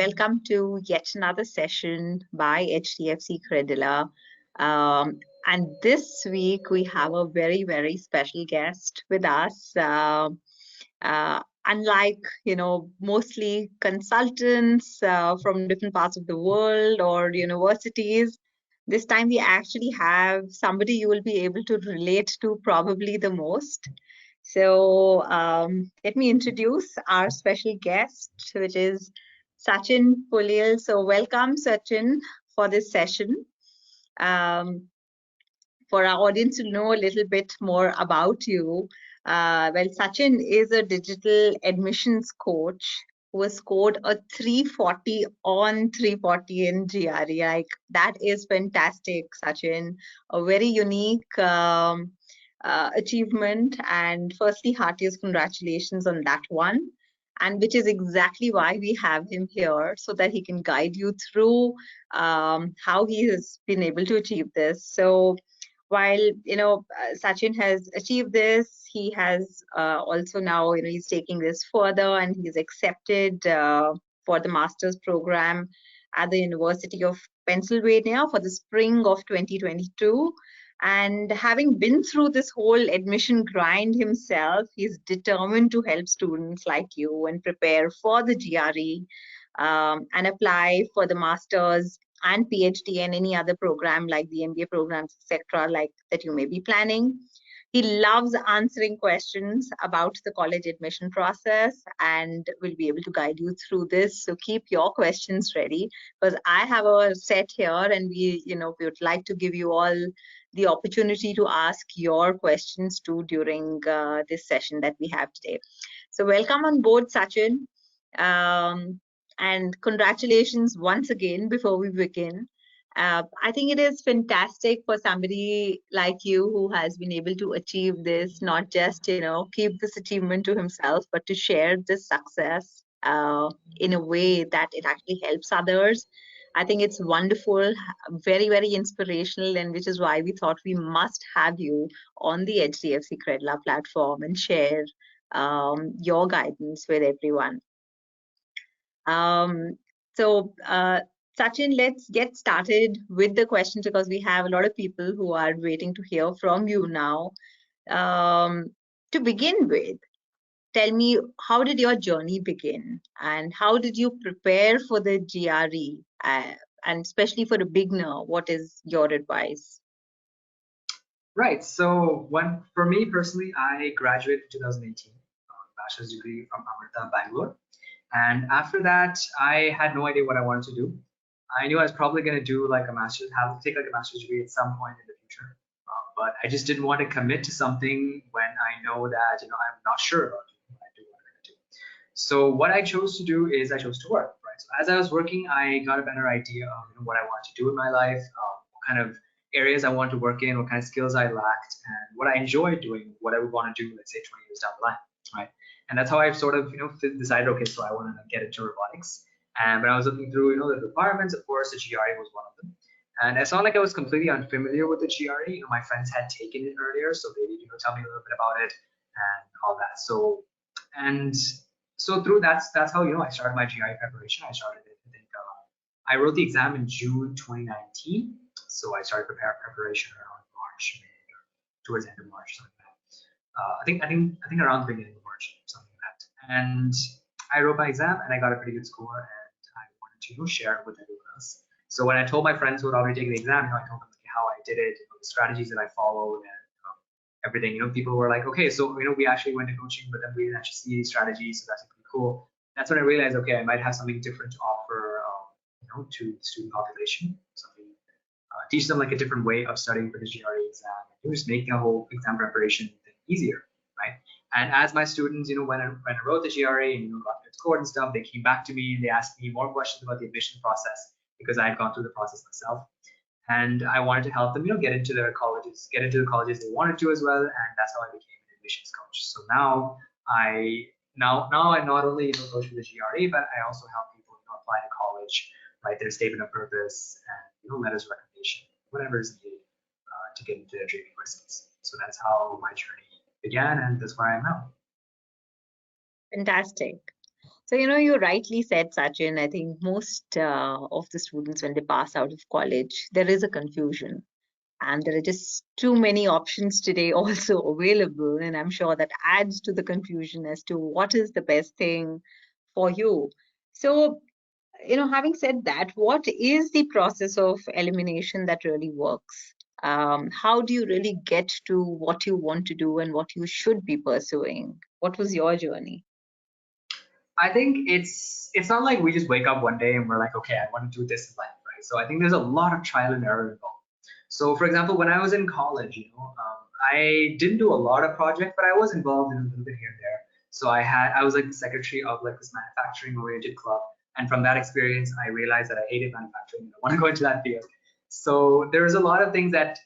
welcome to yet another session by HDFC Credila. And this week we have a very, very special guest with us. Unlike, mostly consultants from different parts of the world or universities, this time we actually have somebody you will be able to relate to probably the most. So let me introduce our special guest, which is Sachin Pulial. So welcome, Sachin, for this session. For our audience to know a little bit more about you, well, Sachin is a digital admissions coach who has scored a 340 on 340 in GRE. Like, that is fantastic, Sachin. A very unique achievement. And firstly, heartiest congratulations on that one. And which is exactly why we have him here, so that he can guide you through how he has been able to achieve this. So while Sachin has achieved this, he has also now he's taking this further, and he's accepted for the master's program at the University of Pennsylvania for the spring of 2022. And having been through this whole admission grind himself, he's determined to help students like you and prepare for the GRE and apply for the master's and PhD and any other program like the MBA programs, etc., like that you may be planning. He loves answering questions about the college admission process and will be able to guide you through this. So keep your questions ready, because I have a set here, and we would like to give you all the opportunity to ask your questions too during this session that we have today. So welcome on board, Sachin. And congratulations once again before we begin. I think it is fantastic for somebody like you who has been able to achieve this, not just, keep this achievement to himself, but to share this success in a way that it actually helps others. I think it's wonderful, very, very inspirational, and which is why we thought we must have you on the HDFC Credila platform and share your guidance with everyone. Sachin, let's get started with the questions, because we have a lot of people who are waiting to hear from you now. To begin with, tell me, how did your journey begin, and how did you prepare for the GRE? And especially for a beginner, what is your advice? Right. So for me personally, I graduated in 2018, bachelor's degree from Amrita, Bangalore. And after that, I had no idea what I wanted to do. I knew I was probably going to do like take like a master's degree at some point in the future. But I just didn't want to commit to something when I know that, I'm not sure about what I'm going to do. So what I chose to do is I chose to work, right? So as I was working, I got a better idea of what I wanted to do in my life, what kind of areas I wanted to work in, what kind of skills I lacked, and what I enjoyed doing, what I would want to do, let's say 20 years down the line, right? And that's how I sort of, decided, okay, so I want to get into robotics. And when I was looking through, the requirements, of course, the GRE was one of them. And it's not like I was completely unfamiliar with the GRE. My friends had taken it earlier, so they did, tell me a little bit about it and all that. So through that's how, I started my GRE preparation. I started it, I think, I wrote the exam in June 2019. So I started preparation around March, May, or towards the end of March, something like that. I think around the beginning of March, something like that. And I wrote my exam and I got a pretty good score, and I wanted to share it with everyone else. So when I told my friends who had already taken the exam, I told them how I did it, the strategies that I followed, and everything. People were like, okay, so we actually went to coaching, but then we didn't actually see these strategies, so that's pretty cool. That's when I realized, okay, I might have something different to offer, to the student population. Something teach them like a different way of studying for the GRE exam, and just make the whole exam preparation easier, right? And as my students, when I wrote the GRE and got their score and stuff, they came back to me and they asked me more questions about the admission process, because I had gone through the process myself, and I wanted to help them, get into the colleges they wanted to as well, and that's how I became an admissions coach. So now I not only coach for the GRE, but I also help people apply to college, write their statement of purpose, and letters of recommendation, whatever is needed to get into their dream universities. So that's how my journey began, and that's where I am now. Fantastic. So, you rightly said, Sachin, I think most of the students, when they pass out of college, there is a confusion. And there are just too many options today also available. And I'm sure that adds to the confusion as to what is the best thing for you. So, having said that, what is the process of elimination that really works? How do you really get to what you want to do and what you should be pursuing? What was your journey? I think it's not like we just wake up one day and we're like, okay, I want to do this in life, right? So I think there's a lot of trial and error involved. So for example, when I was in college, I didn't do a lot of projects, but I was involved in a little bit here and there. So I was like the secretary of like this manufacturing oriented club, and from that experience, I realized that I hated manufacturing. I want to go into that field. So there's a lot of things that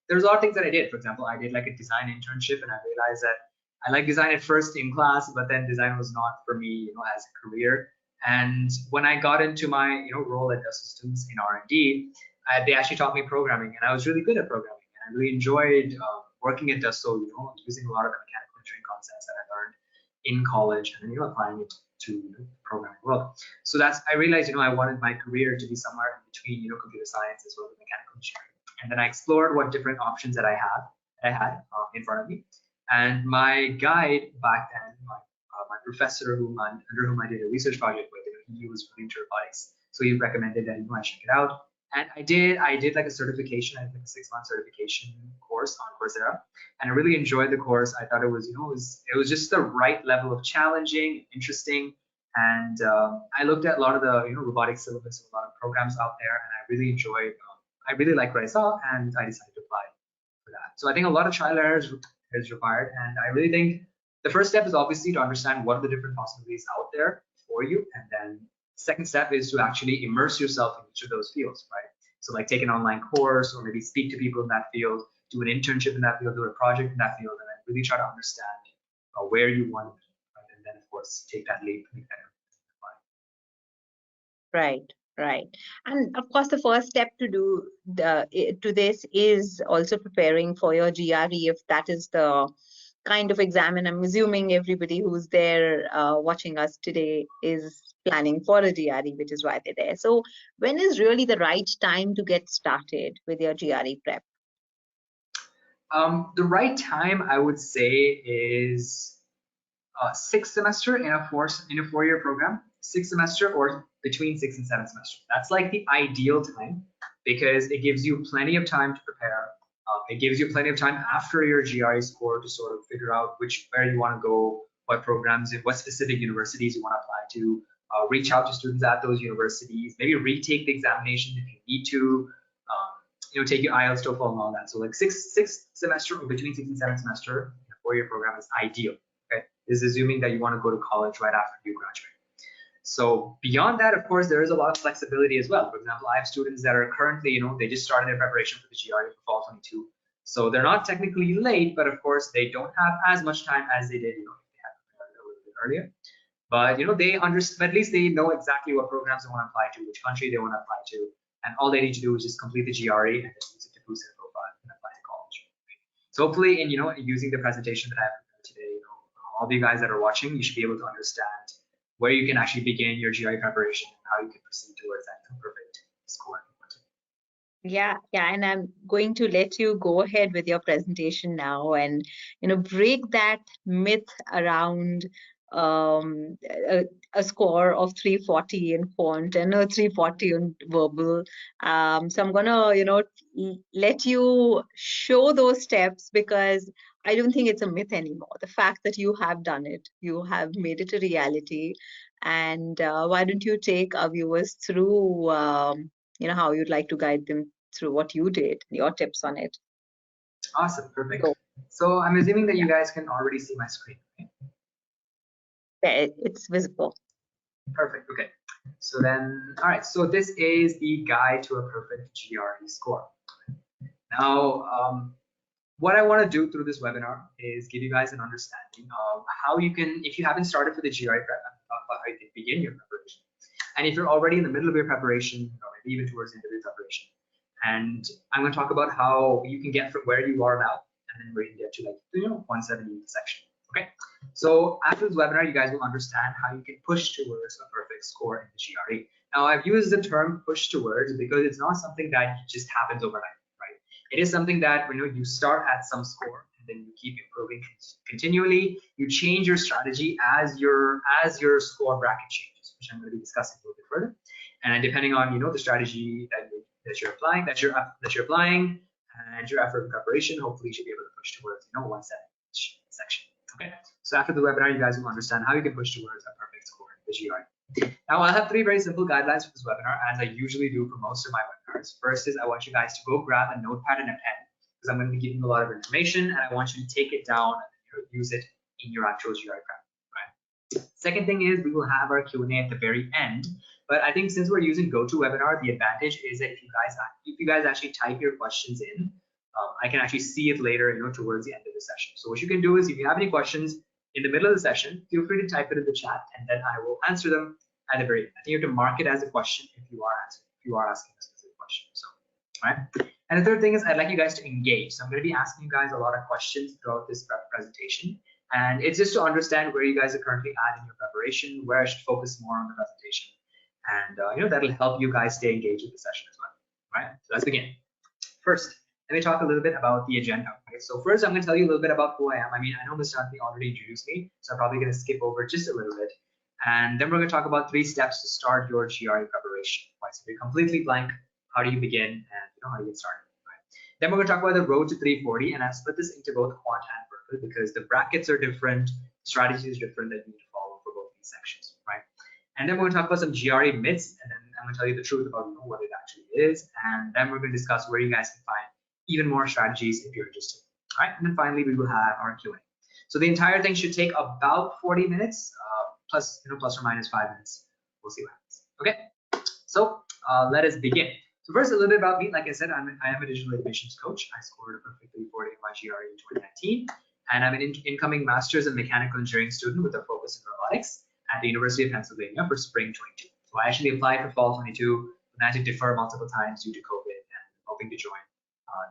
there's a lot of things that I did. For example, I did like a design internship, and I realized that I like design at first in class, but then design was not for me, as a career. And when I got into my, role at Systems in R&D, they actually taught me programming, and I was really good at programming, and I really enjoyed working at Dassault, using a lot of the mechanical engineering concepts that I learned in college, and applying it to programming world. So I realized, I wanted my career to be somewhere in between, computer science as well as mechanical engineering. And then I explored what different options that I had in front of me. And my guide back then, my professor under whom I did a research project with, he was really into robotics. So he recommended that I check it out. And I did like a certification, I did like a 6-month certification course on Coursera. And I really enjoyed the course. I thought it was, it was just the right level of challenging, interesting. And I looked at a lot of the, robotics syllabus, a lot of programs out there, and I really enjoyed, I really liked what I saw, and I decided to apply for that. So I think a lot of trial errors is required, and I really think the first step is obviously to understand what are the different possibilities out there for you, and then second step is to actually immerse yourself in each of those fields, right? So like take an online course, or maybe speak to people in that field, do an internship in that field, do a project in that field, and then really try to understand where you want to be, right? And then of course take that leap, make that Right, right. And of course, the first step to this is also preparing for your GRE, if that is the kind of exam. And I'm assuming everybody who's there watching us today is planning for a GRE, which is why they're there. So when is really the right time to get started with your GRE prep? The right time, I would say, is sixth semester in a 4-year program, sixth semester or between 6 and 7 semesters. That's like the ideal time, because it gives you plenty of time to prepare. It gives you plenty of time after your GRE score to sort of figure out where you want to go, what programs, what specific universities you want to apply to, reach out to students at those universities, maybe retake the examination if you need to, take your IELTS, TOEFL, and all that. So like sixth semester or between 6 and 7 semester in a 4-year program is ideal. Okay, this is assuming that you want to go to college right after you graduate. So beyond that, of course, there is a lot of flexibility as well. For example, I have students that are currently, they just started their preparation for the GRE for fall 22. So they're not technically late, but of course they don't have as much time as they did, if they had prepared a little bit earlier. But they understand, at least they know exactly what programs they want to apply to, which country they want to apply to, and all they need to do is just complete the GRE and then use it to boost their profile and apply to college. So hopefully, in using the presentation that I have today, all of you guys that are watching, you should be able to understand where you can actually begin your GRE preparation and how you can proceed towards that perfect score. Yeah, and I'm going to let you go ahead with your presentation now and, break that myth around a score of 340 in quant and a 340 in verbal. So I'm gonna, let you show those steps, because I don't think it's a myth anymore. The fact that you have done it, you have made it a reality. And why don't you take our viewers through how you'd like to guide them through what you did, your tips on it. Awesome, perfect. So I'm assuming that you guys can already see my screen, right? Yeah, it's visible. Perfect, okay. So then, all right, so this is the guide to a perfect GRE score. Now, what I want to do through this webinar is give you guys an understanding of how you can, if you haven't started for the GRE prep, talk about how you can begin your preparation. And if you're already in the middle of your preparation, or maybe even towards the end of your preparation, and I'm going to talk about how you can get from where you are now and then where you can get to, like, 170 section. Okay. So after this webinar, you guys will understand how you can push towards a perfect score in the GRE. Now, I've used the term push towards because it's not something that just happens overnight, right? It is something that when you start at some score and then you keep improving continually. You change your strategy as your score bracket changes, which I'm going to be discussing a little bit further. And depending on the strategy that you're applying, and your effort and preparation, hopefully you should be able to push towards one section. Okay. So after the webinar, you guys will understand how you can push towards a perfect score in the GRE. Now, I have 3 very simple guidelines for this webinar, as I usually do for most of my webinars. First is I want you guys to go grab a notepad and a pen, because I'm going to be giving you a lot of information, and I want you to take it down and use it in your actual GRE prep. Right. Second thing is we will have our Q&A at the very end. But I think since we're using GoToWebinar, the advantage is that if you guys actually type your questions in, I can actually see it later, towards the end of the session. So what you can do is, if you have any questions in the middle of the session, feel free to type it in the chat, and then I will answer them at the very end. I think you have to mark it as a question if you are asking a specific question. So, all right. And the third thing is I'd like you guys to engage. So I'm going to be asking you guys a lot of questions throughout this presentation, and it's just to understand where you guys are currently at in your preparation, where I should focus more on the presentation, and that'll help you guys stay engaged with the session as well. All right. So let's begin. First, let me talk a little bit about the agenda. Okay, so first I'm going to tell you a little bit about who I am. I mean, I know Mr. Anthony already introduced me, so I'm probably going to skip over just a little bit. And then we're going to talk about 3 steps to start your GRE preparation. Right? So if you're completely blank, how do you begin, and how to get started. Right? Then we're going to talk about the road to 340, and I've split this into both quant and verbal because the brackets are different, the strategy is different that you need to follow for both these sections. Right? And then we're going to talk about some GRE myths, and then I'm going to tell you the truth about what it actually is, and then we're going to discuss where you guys can find even more strategies if you're interested. All right, and then finally we will have our Q&A. So the entire thing should take about 40 minutes, plus or minus 5 minutes. We'll see what happens. Okay, so let us begin. So first, a little bit about me. Like I said, I am a digital admissions coach. I scored a perfect 340 in my GRE in 2019, and I'm an incoming master's in mechanical engineering student with a focus in robotics at the University of Pennsylvania for spring 22. So I actually applied for fall 22, and I had to defer multiple times due to COVID, and hoping to join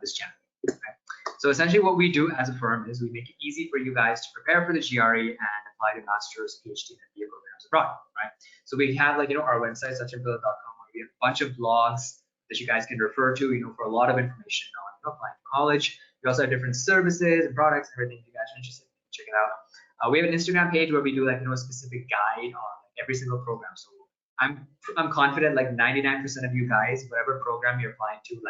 this channel. Okay. So essentially what we do as a firm is we make it easy for you guys to prepare for the GRE and apply to master's, PhD, and MBA programs abroad, right? So we have our website, subsidiary.com, where we have a bunch of blogs that you guys can refer to, for a lot of information on applying to college. We also have different services and products, everything if you guys are interested, check it out. We have an Instagram page where we do a specific guide on every single program. So I'm confident 99% of you guys, whatever program you're applying to,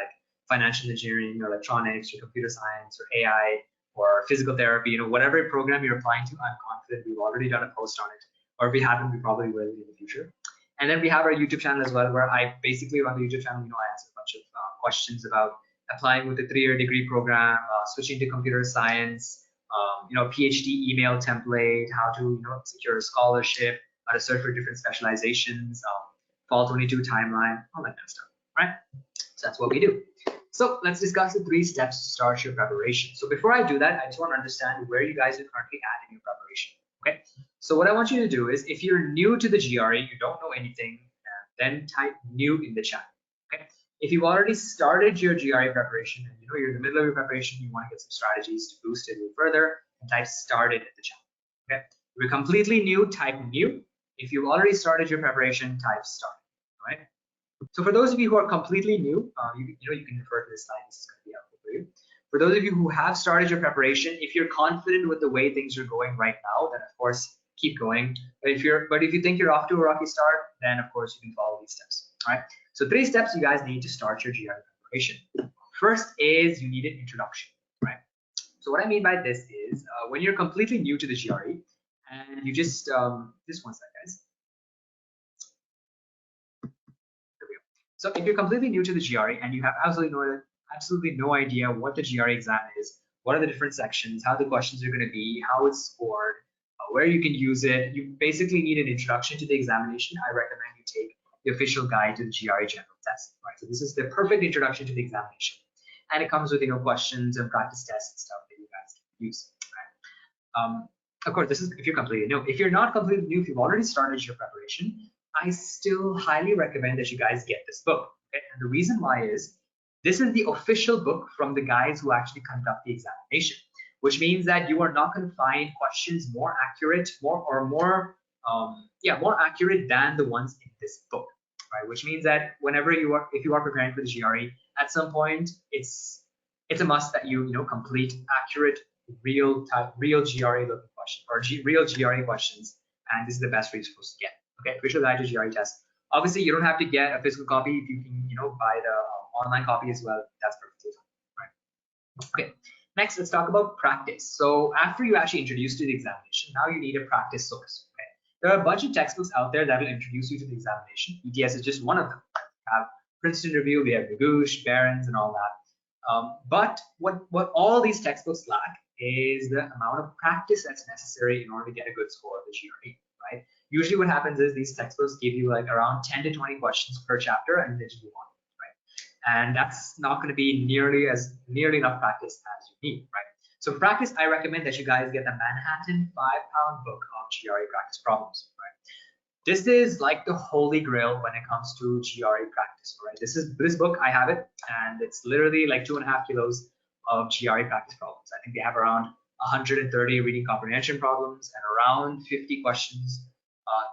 financial engineering or electronics or computer science or AI or physical therapy, whatever program you're applying to, I'm confident we've already done a post on it, or if we haven't, we probably will in the future. And then we have our YouTube channel as well, where I basically run the YouTube channel, I answer a bunch of questions about applying with a 3-year degree program, switching to computer science, PhD email template, how to secure a scholarship, how to search for different specializations, fall 22 timeline, all that kind of stuff, right? So that's what we do. So let's discuss the 3 steps to start your preparation. So before I do that, I just want to understand where you guys are currently at in your preparation. Okay. So what I want you to do is, if you're new to the GRE, you don't know anything, then type new in the chat. Okay. If you've already started your GRE preparation and you're in the middle of your preparation, you want to get some strategies to boost it a little further, and type started in the chat. Okay. If you're completely new, type new. If you've already started your preparation, type started. All right. So for those of you who are completely new, you can refer to this slide. This is going to be helpful for you. For those of you who have started your preparation, if you're confident with the way things are going right now, then of course keep going. But if you think you're off to a rocky start, then of course you can follow these steps. All right. So 3 steps you guys need to start your GRE preparation. First is you need an introduction. Right. So what I mean by this is when you're completely new to the GRE and you just one sec, guys. So if you're completely new to the GRE and you have absolutely no idea what the GRE exam is, what are the different sections, how the questions are going to be, how it's scored, where you can use it, you basically need an introduction to the examination. I recommend you take the official guide to the GRE general test. Right? So this is the perfect introduction to the examination, and it comes with questions and practice tests and stuff that you guys can use. Right? Of course, this is if you're completely new. If you're not completely new, if you've already started your preparation, I still highly recommend that you guys get this book. Okay? And the reason why is this is the official book from the guys who actually conduct the examination. which means that you are not going to find questions more accurate, more accurate than the ones in this book, right? Which means that whenever if you are preparing for the GRE, at some point it's a must that you complete accurate, real GRE looking questions or real GRE questions, and this is the best way you're supposed to get. Okay, official guide to GRE test. Obviously, you don't have to get a physical copy. If you can, buy the online copy as well, that's perfectly fine, right? Okay, next, let's talk about practice. So after you actually introduce to the examination, now you need a practice source. Okay, there are a bunch of textbooks out there that will introduce you to the examination. ETS is just one of them. We have Princeton Review, we have Magoosh, Barron's, and all that. But what all these textbooks lack is the amount of practice that's necessary in order to get a good score of the GRE, right? Usually what happens is these textbooks give you like around 10 to 20 questions per chapter and they just move on, right? And that's not going to be nearly enough practice as you need, right? So for practice, I recommend that you guys get the Manhattan 5-pound book of GRE practice problems, right? This is like the holy grail when it comes to GRE practice, right? This book, I have it, and it's literally like 2.5 kilos of GRE practice problems. I think they have around 130 reading comprehension problems and around 50 questions,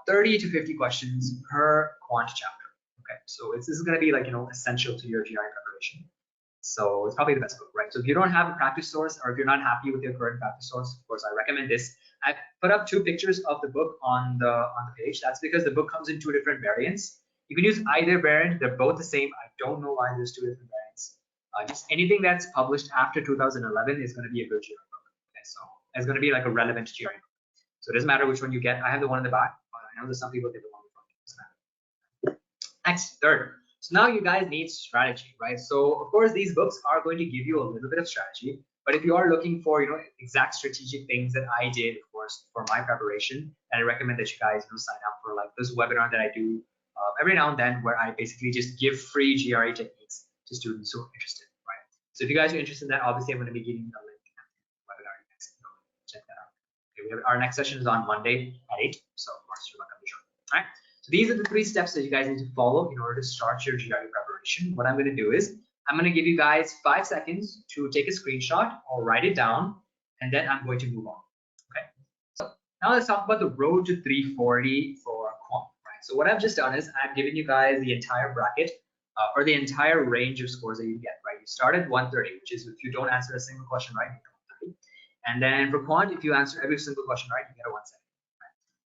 30 to 50 questions per quant chapter. Okay, so this is going to be like essential to your GRE preparation. So it's probably the best book, right? So if you don't have a practice source, or if you're not happy with your current practice source, of course I recommend this. I put up 2 pictures of the book on the page. That's because the book comes in 2 different variants. You can use either variant. They're both the same. I don't know why there's 2 different variants. Just anything that's published after 2011 is going to be a good GRE book. Okay, so it's going to be like a relevant GRE book. So it doesn't matter which one you get. I have the one in the back, but I know there's some people get the one in the front. Next, third. So now you guys need strategy, right? So of course these books are going to give you a little bit of strategy, but if you are looking for exact strategic things that I did, of course, for my preparation, and I recommend that you guys sign up for like this webinar that I do every now and then, where I basically just give free GRE techniques to students who are interested, right? So if you guys are interested in that, obviously I'm going to be giving you a link at the webinar. You guys can check that out. Okay, our next session is on Monday at 8, so of course you're welcome to join. All right. So these are the 3 steps that you guys need to follow in order to start your GRE preparation. What I'm going to do is I'm going to give you guys 5 seconds to take a screenshot or write it down, and then I'm going to move on. Okay. So now let's talk about the road to 340 for quant. Right. So what I've just done is I've given you guys the entire bracket or the entire range of scores that you get. Right. You start at 130, which is if you don't answer a single question right, you get 130. And then for quant, if you answer every single question right, you get a 170.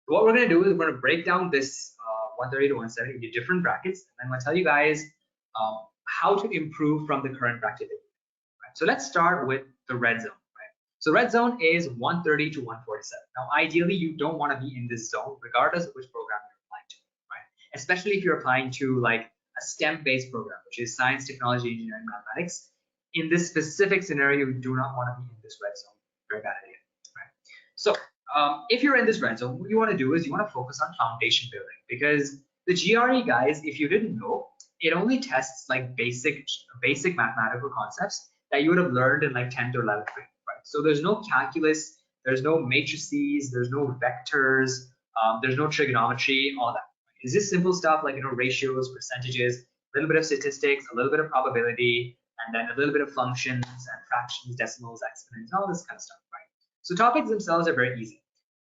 What we're going to do is we're going to break down this 130 to 170 into different brackets, and I'm going to tell you guys how to improve from the current bracket. Right? So let's start with the red zone. Right? So red zone is 130 to 147. Now, ideally, you don't want to be in this zone, regardless of which program you're applying to, right? Especially if you're applying to like a STEM-based program, which is science, technology, engineering, mathematics. In this specific scenario, you do not want to be in this red zone. Very bad idea. Right? So if you're in this red zone, what you want to do is you want to focus on foundation building, because the GRE, guys, if you didn't know, it only tests like basic mathematical concepts that you would have learned in like 10th or 11th grade, right? So there's no calculus, there's no matrices, there's no vectors, there's no trigonometry, all that. It's just simple stuff like ratios, percentages, a little bit of statistics, a little bit of probability, and then a little bit of functions and fractions, decimals, exponents, all this kind of stuff, right? So topics themselves are very easy.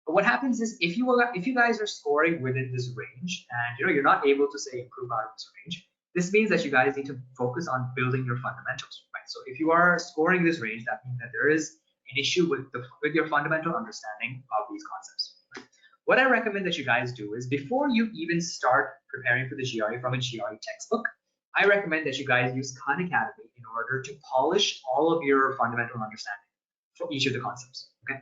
But what happens is if you guys are scoring within this range and you're not able to say improve out of this range, this means that you guys need to focus on building your fundamentals, right? So if you are scoring this range, that means that there is an issue with your fundamental understanding of these concepts. Right? What I recommend that you guys do is before you even start preparing for the GRE from a GRE textbook, I recommend that you guys use Khan Academy in order to polish all of your fundamental understanding for each of the concepts. Okay.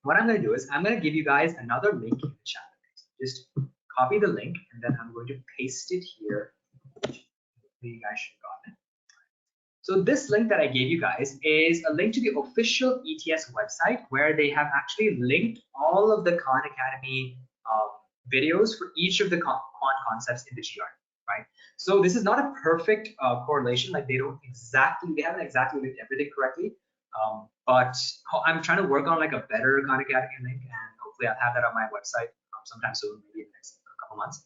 What I'm going to do is I'm going to give you guys another link in the chat. Just copy the link and then I'm going to paste it here. You guys should have gotten it. So this link that I gave you guys is a link to the official ETS website, where they have actually linked all of the Khan Academy videos for each of the quant concepts in the GRE, right? So this is not a perfect correlation. Like they haven't exactly linked everything correctly. But I'm trying to work on like a better Khan Academy link, and hopefully I'll have that on my website sometime soon, maybe in the next couple months.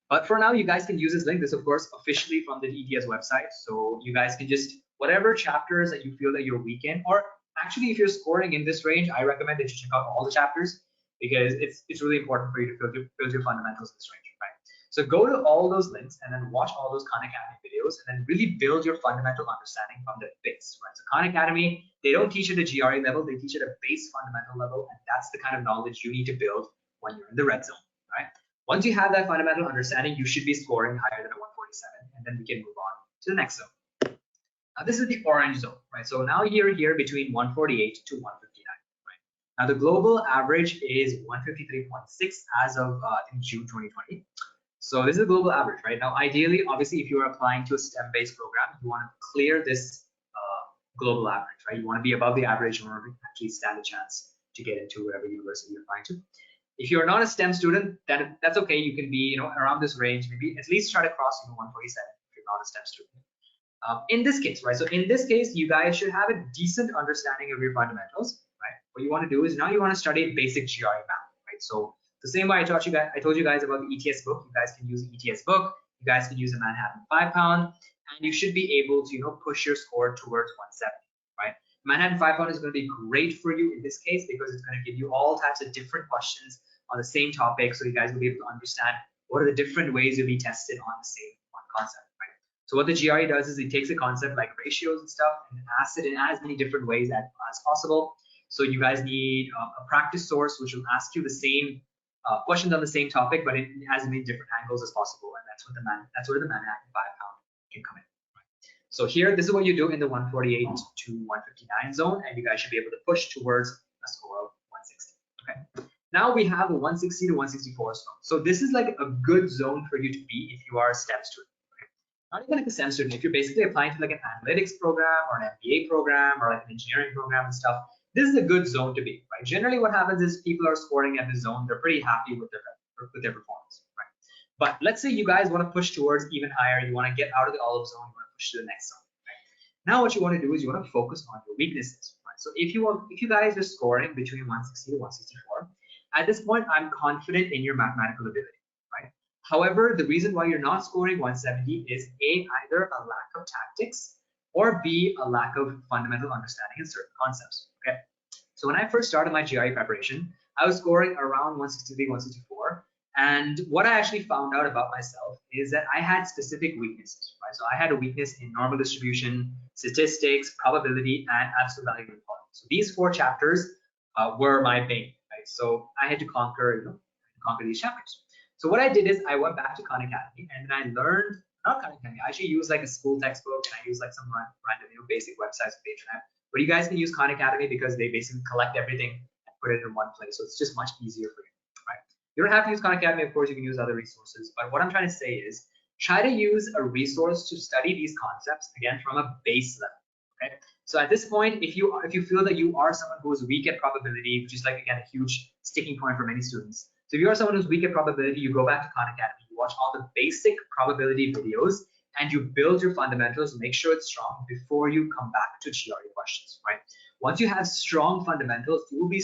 But for now, you guys can use this link. This, of course, officially from the ETS website. So you guys can just, whatever chapters that you feel that you're weak in, or actually, if you're scoring in this range, I recommend that you check out all the chapters because it's really important for you to build your fundamentals in this range, right? So go to all those links and then watch all those Khan Academy videos and then really build your fundamental understanding from the base, right? So Khan Academy, they don't teach at a GRE level, they teach at a base fundamental level, and that's the kind of knowledge you need to build when you're in the red zone, right? Once you have that fundamental understanding, you should be scoring higher than a 147, and then we can move on to the next zone. Now this is the orange zone, right? So now you're here between 148 to 159, right? Now the global average is 153.6 as of I think June 2020. So this is a global average, right? Now ideally, obviously, if you're applying to a STEM-based program, you want to clear this global average, right? You want to be above the average in order to actually stand a chance to get into whatever university you're applying to. If you're not a STEM student, then that's okay. You can be, around this range, maybe at least try to cross, 147 if you're not a STEM student. In this case, right? So in this case, you guys should have a decent understanding of your fundamentals, right? What you want to do is now you want to study basic GRE math, right? So the same way I told you guys about the ETS book, you guys can use the ETS book, you guys can use a Manhattan 5-pound, and you should be able to, push your score towards 170, right? Manhattan 5-pound is going to be great for you in this case because it's going to give you all types of different questions on the same topic, so you guys will be able to understand what are the different ways you'll be tested on the same one concept. So what the GRE does is it takes a concept like ratios and stuff and asks it in as many different ways as possible. So you guys need a practice source which will ask you the same questions on the same topic, but in as many different angles as possible, and that's where the Manhattan 5-pound can come in. So here, this is what you do in the 148 to 159 zone, and you guys should be able to push towards a score of 160. Okay. Now we have the 160 to 164 zone. So this is like a good zone for you to be if you are a STEM student. Not even like a STEM student, if you're basically applying to like an analytics program or an MBA program or like an engineering program and stuff, this is a good zone to be, right? Generally what happens is people are scoring at this zone, they're pretty happy with their performance, right? But let's say you guys want to push towards even higher, you want to get out of the olive zone, you want to push to the next zone, right? Now what you want to do is you want to focus on your weaknesses, right? So if you guys are scoring between 160 to 164, at this point I'm confident in your mathematical ability. However, the reason why you're not scoring 170 is A, either a lack of tactics, or B, a lack of fundamental understanding in certain concepts. Okay. So when I first started my GRE preparation, I was scoring around 163, 164. And what I actually found out about myself is that I had specific weaknesses, right? So I had a weakness in normal distribution, statistics, probability, and absolute value inequality. So these 4 chapters were my bane, right? So I had to conquer these chapters. So what I did is I went back to Khan Academy and then I learned, not Khan Academy, I actually used like a school textbook and I used like some random basic websites of the internet. But you guys can use Khan Academy because they basically collect everything and put it in one place. So it's just much easier for you, right? You don't have to use Khan Academy, of course, you can use other resources. But what I'm trying to say is try to use a resource to study these concepts, again, from a base level, okay? So at this point, if you feel that you are someone who is weak at probability, which is like, again, a huge sticking point for many students. So if you are someone who's weak at probability, you go back to Khan Academy, you watch all the basic probability videos, and you build your fundamentals, make sure it's strong before you come back to GRE questions, right? Once you have strong fundamentals, you'll be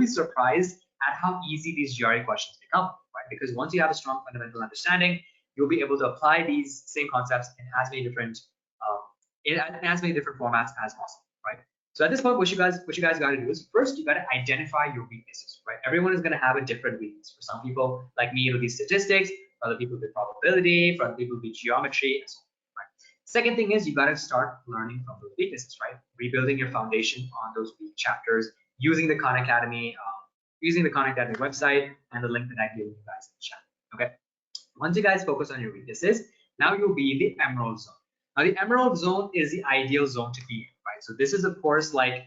surprised at how easy these GRE questions become, right? Because once you have a strong fundamental understanding, you'll be able to apply these same concepts in as many different formats as possible, right? So at this point, what you guys got to do is first you got to identify your weaknesses, right? Everyone is going to have a different weakness. For some people, like me, it'll be statistics. For other people, it'll be probability. For other people, it'll be geometry, and so on, right? Second thing is you got to start learning from those weaknesses, right? Rebuilding your foundation on those weak chapters, using the Khan Academy, website, and the link that I gave you guys in the chat. Okay. Once you guys focus on your weaknesses, now you'll be in the emerald zone. Now the emerald zone is the ideal zone to be in, right? So this is of course like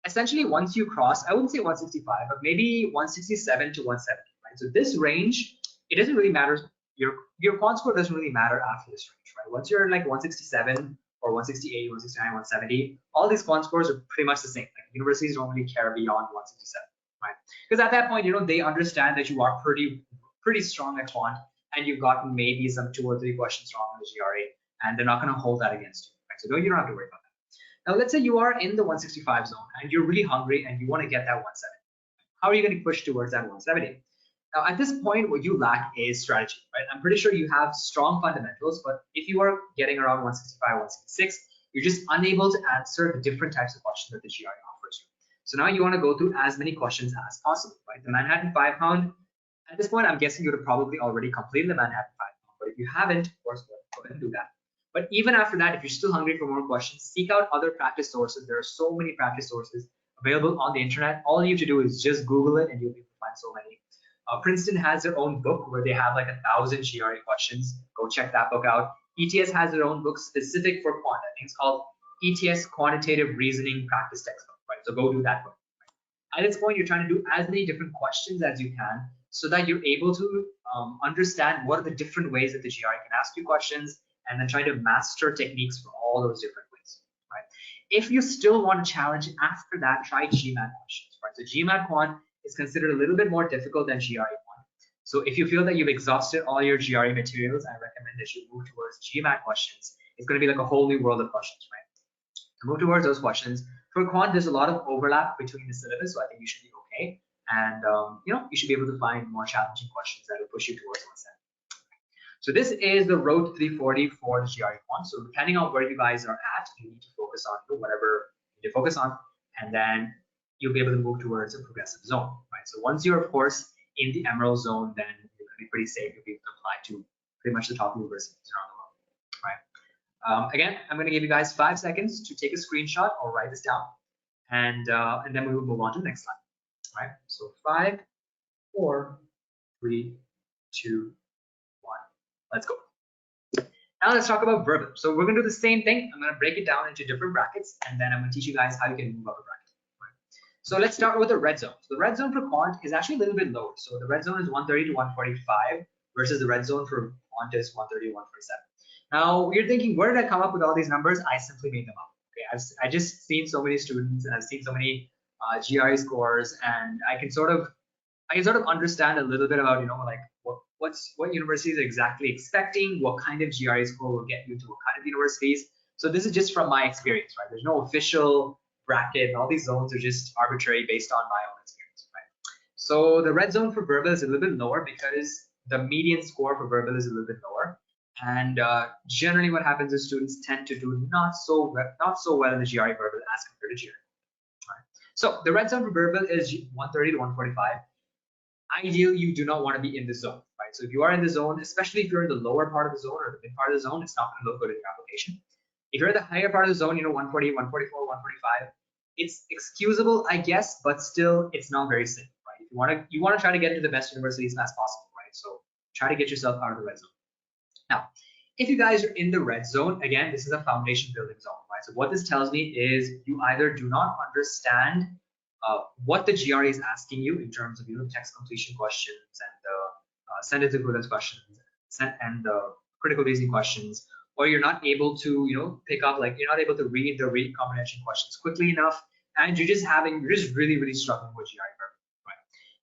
essentially once you cross, I wouldn't say 165, but maybe 167 to 170, right? So this range, it doesn't really matter. Your quant score doesn't really matter after this range, right? Once you're like 167 or 168, 169, 170, all these quant scores are pretty much the same. Like universities don't really care beyond 167, right? Because at that point, they understand that you are pretty strong at quant and you've gotten maybe some 2 or 3 questions wrong on the GRE, and they're not going to hold that against you, right? So you don't have to worry about that. Now, let's say you are in the 165 zone and you're really hungry and you want to get that 170. How are you going to push towards that 170? Now, at this point, what you lack is strategy, right? I'm pretty sure you have strong fundamentals, but if you are getting around 165, 166, You're just unable to answer the different types of questions that the GRE offers you. So now you want to go through as many questions as possible, right? The Manhattan 5-pound, at this point, I'm guessing you would have probably already completed the Manhattan 5-pound, but if you haven't, of course, go ahead and do that. But even after that, if you're still hungry for more questions, seek out other practice sources. There are so many practice sources available on the internet. All you have to do is just Google it and you'll be able to find so many. Princeton has their own book where they have like 1,000 GRE questions. Go check that book out. ETS has their own book specific for quant. I think it's called ETS Quantitative Reasoning Practice Textbook, right? So go do that book. Right? At this point, you're trying to do as many different questions as you can so that you're able to understand what are the different ways that the GRE can ask you questions, and then try to master techniques for all those different ways, right? If you still want to challenge after that, try GMAT questions, right? So GMAT quant is considered a little bit more difficult than GRE quant. So if you feel that you've exhausted all your GRE materials, I recommend that you move towards GMAT questions. It's going to be like a whole new world of questions, right? So move towards those questions. For quant, there's a lot of overlap between the syllabus, so I think you should be okay. And you should be able to find more challenging questions that will push you towards what's that. So this is the road to 340 for the GRE quant. So depending on where you guys are at, you need to focus on whatever you need to focus on, and then you'll be able to move towards a progressive zone, right? So once you're, of course, in the emerald zone, then you're going to be pretty safe. You'll be able to apply to pretty much the top universities around the world, right? Again, I'm going to give you guys 5 seconds to take a screenshot or write this down, and then we will move on to the next slide, right? So 5, 4, 3, 2, 1. Let's go. Now let's talk about verbal. So we're going to do the same thing. I'm going to break it down into different brackets, and then I'm going to teach you guys how you can move up a bracket. So let's start with the red zone. So the red zone for quant is actually a little bit lower. So the red zone is 130 to 145 versus the red zone for quant is 130 to 147. Now you're thinking, where did I come up with all these numbers? I simply made them up. Okay, I just seen so many students and I've seen so many GRE scores, and I can sort of understand a little bit about like what universities are exactly expecting, what kind of GRE score will get you to what kind of universities. So this is just from my experience, right? There's no official bracket. All these zones are just arbitrary based on my own experience, right? So the red zone for verbal is a little bit lower because the median score for verbal is a little bit lower, and generally what happens is students tend to do not so well in the GRE verbal as compared to GRE. Right? So the red zone for verbal is 130 to 145. Ideally, you do not want to be in the zone, right? So if you are in the zone, especially if you're in the lower part of the zone or the mid part of the zone, it's not going to look good in your application. If you're in the higher part of the zone, 140, 144, 145, it's excusable, I guess, but still it's not very safe, right? You want to try to get into the best universities as possible, right? So try to get yourself out of the red zone. Now, if you guys are in the red zone, again, this is a foundation building zone, right? So what this tells me is you either do not understand what the GRE is asking you in terms of text completion questions and the sentence equivalence questions and the critical reasoning questions, or you're not able to pick up, like you're not able to read the read comprehension questions quickly enough, and you're just really struggling with GRE verbal, right?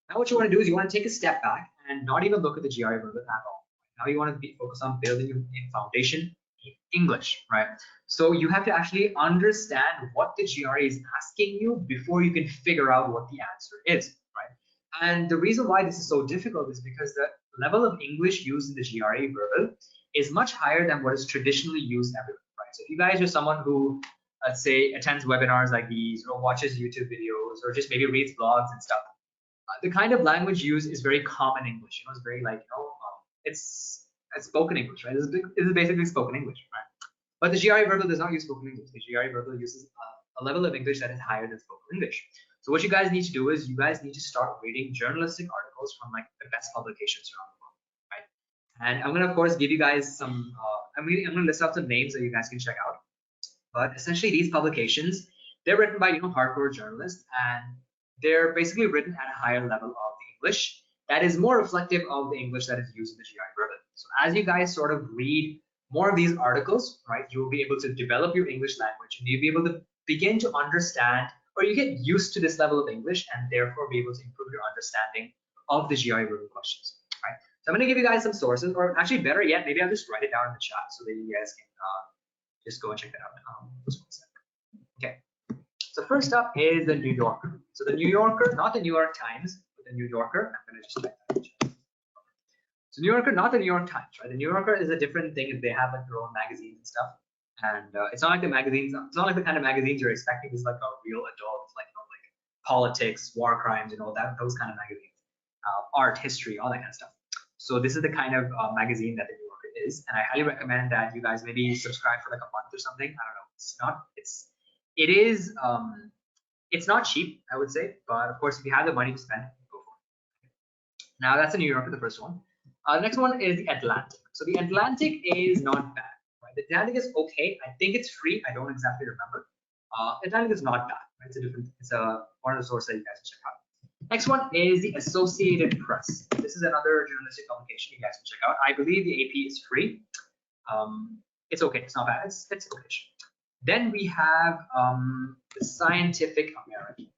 Now what you want to do is you want to take a step back and not even look at the GRE verbal at all. Now you want to be focused on building your foundation in English, right? So you have to actually understand what the GRE is asking you before you can figure out what the answer is, right? And the reason why this is so difficult is because the level of English used in the GRE verbal is much higher than what is traditionally used everywhere, right? So if you guys are someone who, let's say, attends webinars like these or watches YouTube videos or just maybe reads blogs and stuff, the kind of language used is very common English. It's very like, it's spoken English, right? This is basically spoken English, right? But the GRE verbal does not use spoken English. The GRE verbal uses a level of English that is higher than spoken English. So what you guys need to do is you guys need to start reading journalistic articles from like the best publications around the world, right? And I'm gonna of course give you guys some. I'm gonna list out some names that you guys can check out. But essentially, these publications, they're written by hardcore journalists, and they're basically written at a higher level of the English that is more reflective of the English that is used in the GRE verbal. So as you guys sort of read more of these articles, right, you will be able to develop your English language, and you'll be able to begin to understand, or you get used to this level of English, and therefore be able to improve your understanding of the GRE verbal questions, right? So I'm going to give you guys some sources, or actually better yet, maybe I'll just write it down in the chat so that you guys can just go and check that out. Just 1 second. Okay. So first up is the New Yorker. So the New Yorker, not the New York Times, but the New Yorker. I'm going to just type that in the chat. So New Yorker, not the New York Times, right? The New Yorker is a different thing. They have like their own magazines and stuff. And it's not like the magazines. It's not like the kind of magazines you're expecting is like a real adult, like like politics, war crimes, those kind of magazines, art, history, all that kind of stuff. So this is the kind of magazine that the New Yorker is, and I highly recommend that you guys maybe subscribe for like a month or something. I don't know. It's not cheap, I would say, but of course, if you have the money to spend, go for it. Now that's the New Yorker, the first one. The next one is the Atlantic. So the Atlantic is not bad. Right? The Atlantic is okay. I think it's free. I don't exactly remember. Atlantic is not bad. Right? It's one of the sources that you guys can check out. Next one is the Associated Press. This is another journalistic publication you guys can check out. I believe the AP is free. It's okay. It's not bad. It's okay. Then we have the Scientific American.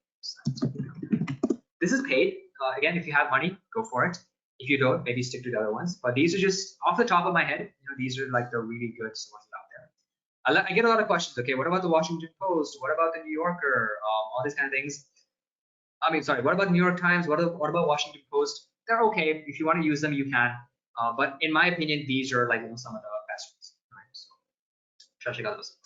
This is paid. Again, if you have money, go for it. If you don't, maybe stick to the other ones. But these are just off the top of my head. These are like the really good sources out there. I get a lot of questions. Okay, what about the Washington Post? What about the New Yorker? All these kind of things. I mean, sorry. What about the New York Times? What about Washington Post? They're okay. If you want to use them, you can. But in my opinion, these are like some of the best ones. Right? So try to check out those.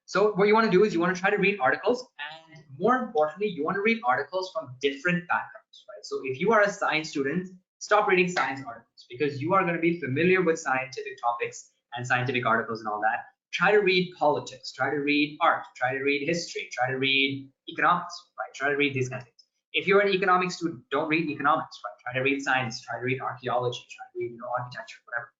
So what you want to do is you want to try to read articles, and more importantly, you want to read articles from different backgrounds, right? So if you are a science student, stop reading science articles because you are going to be familiar with scientific topics and scientific articles and all that. Try to read politics, try to read art, try to read history, try to read economics, right? Try to read these kind of things. If you're an economics student, don't read economics, right? Try to read science, try to read archaeology, try to read architecture, whatever.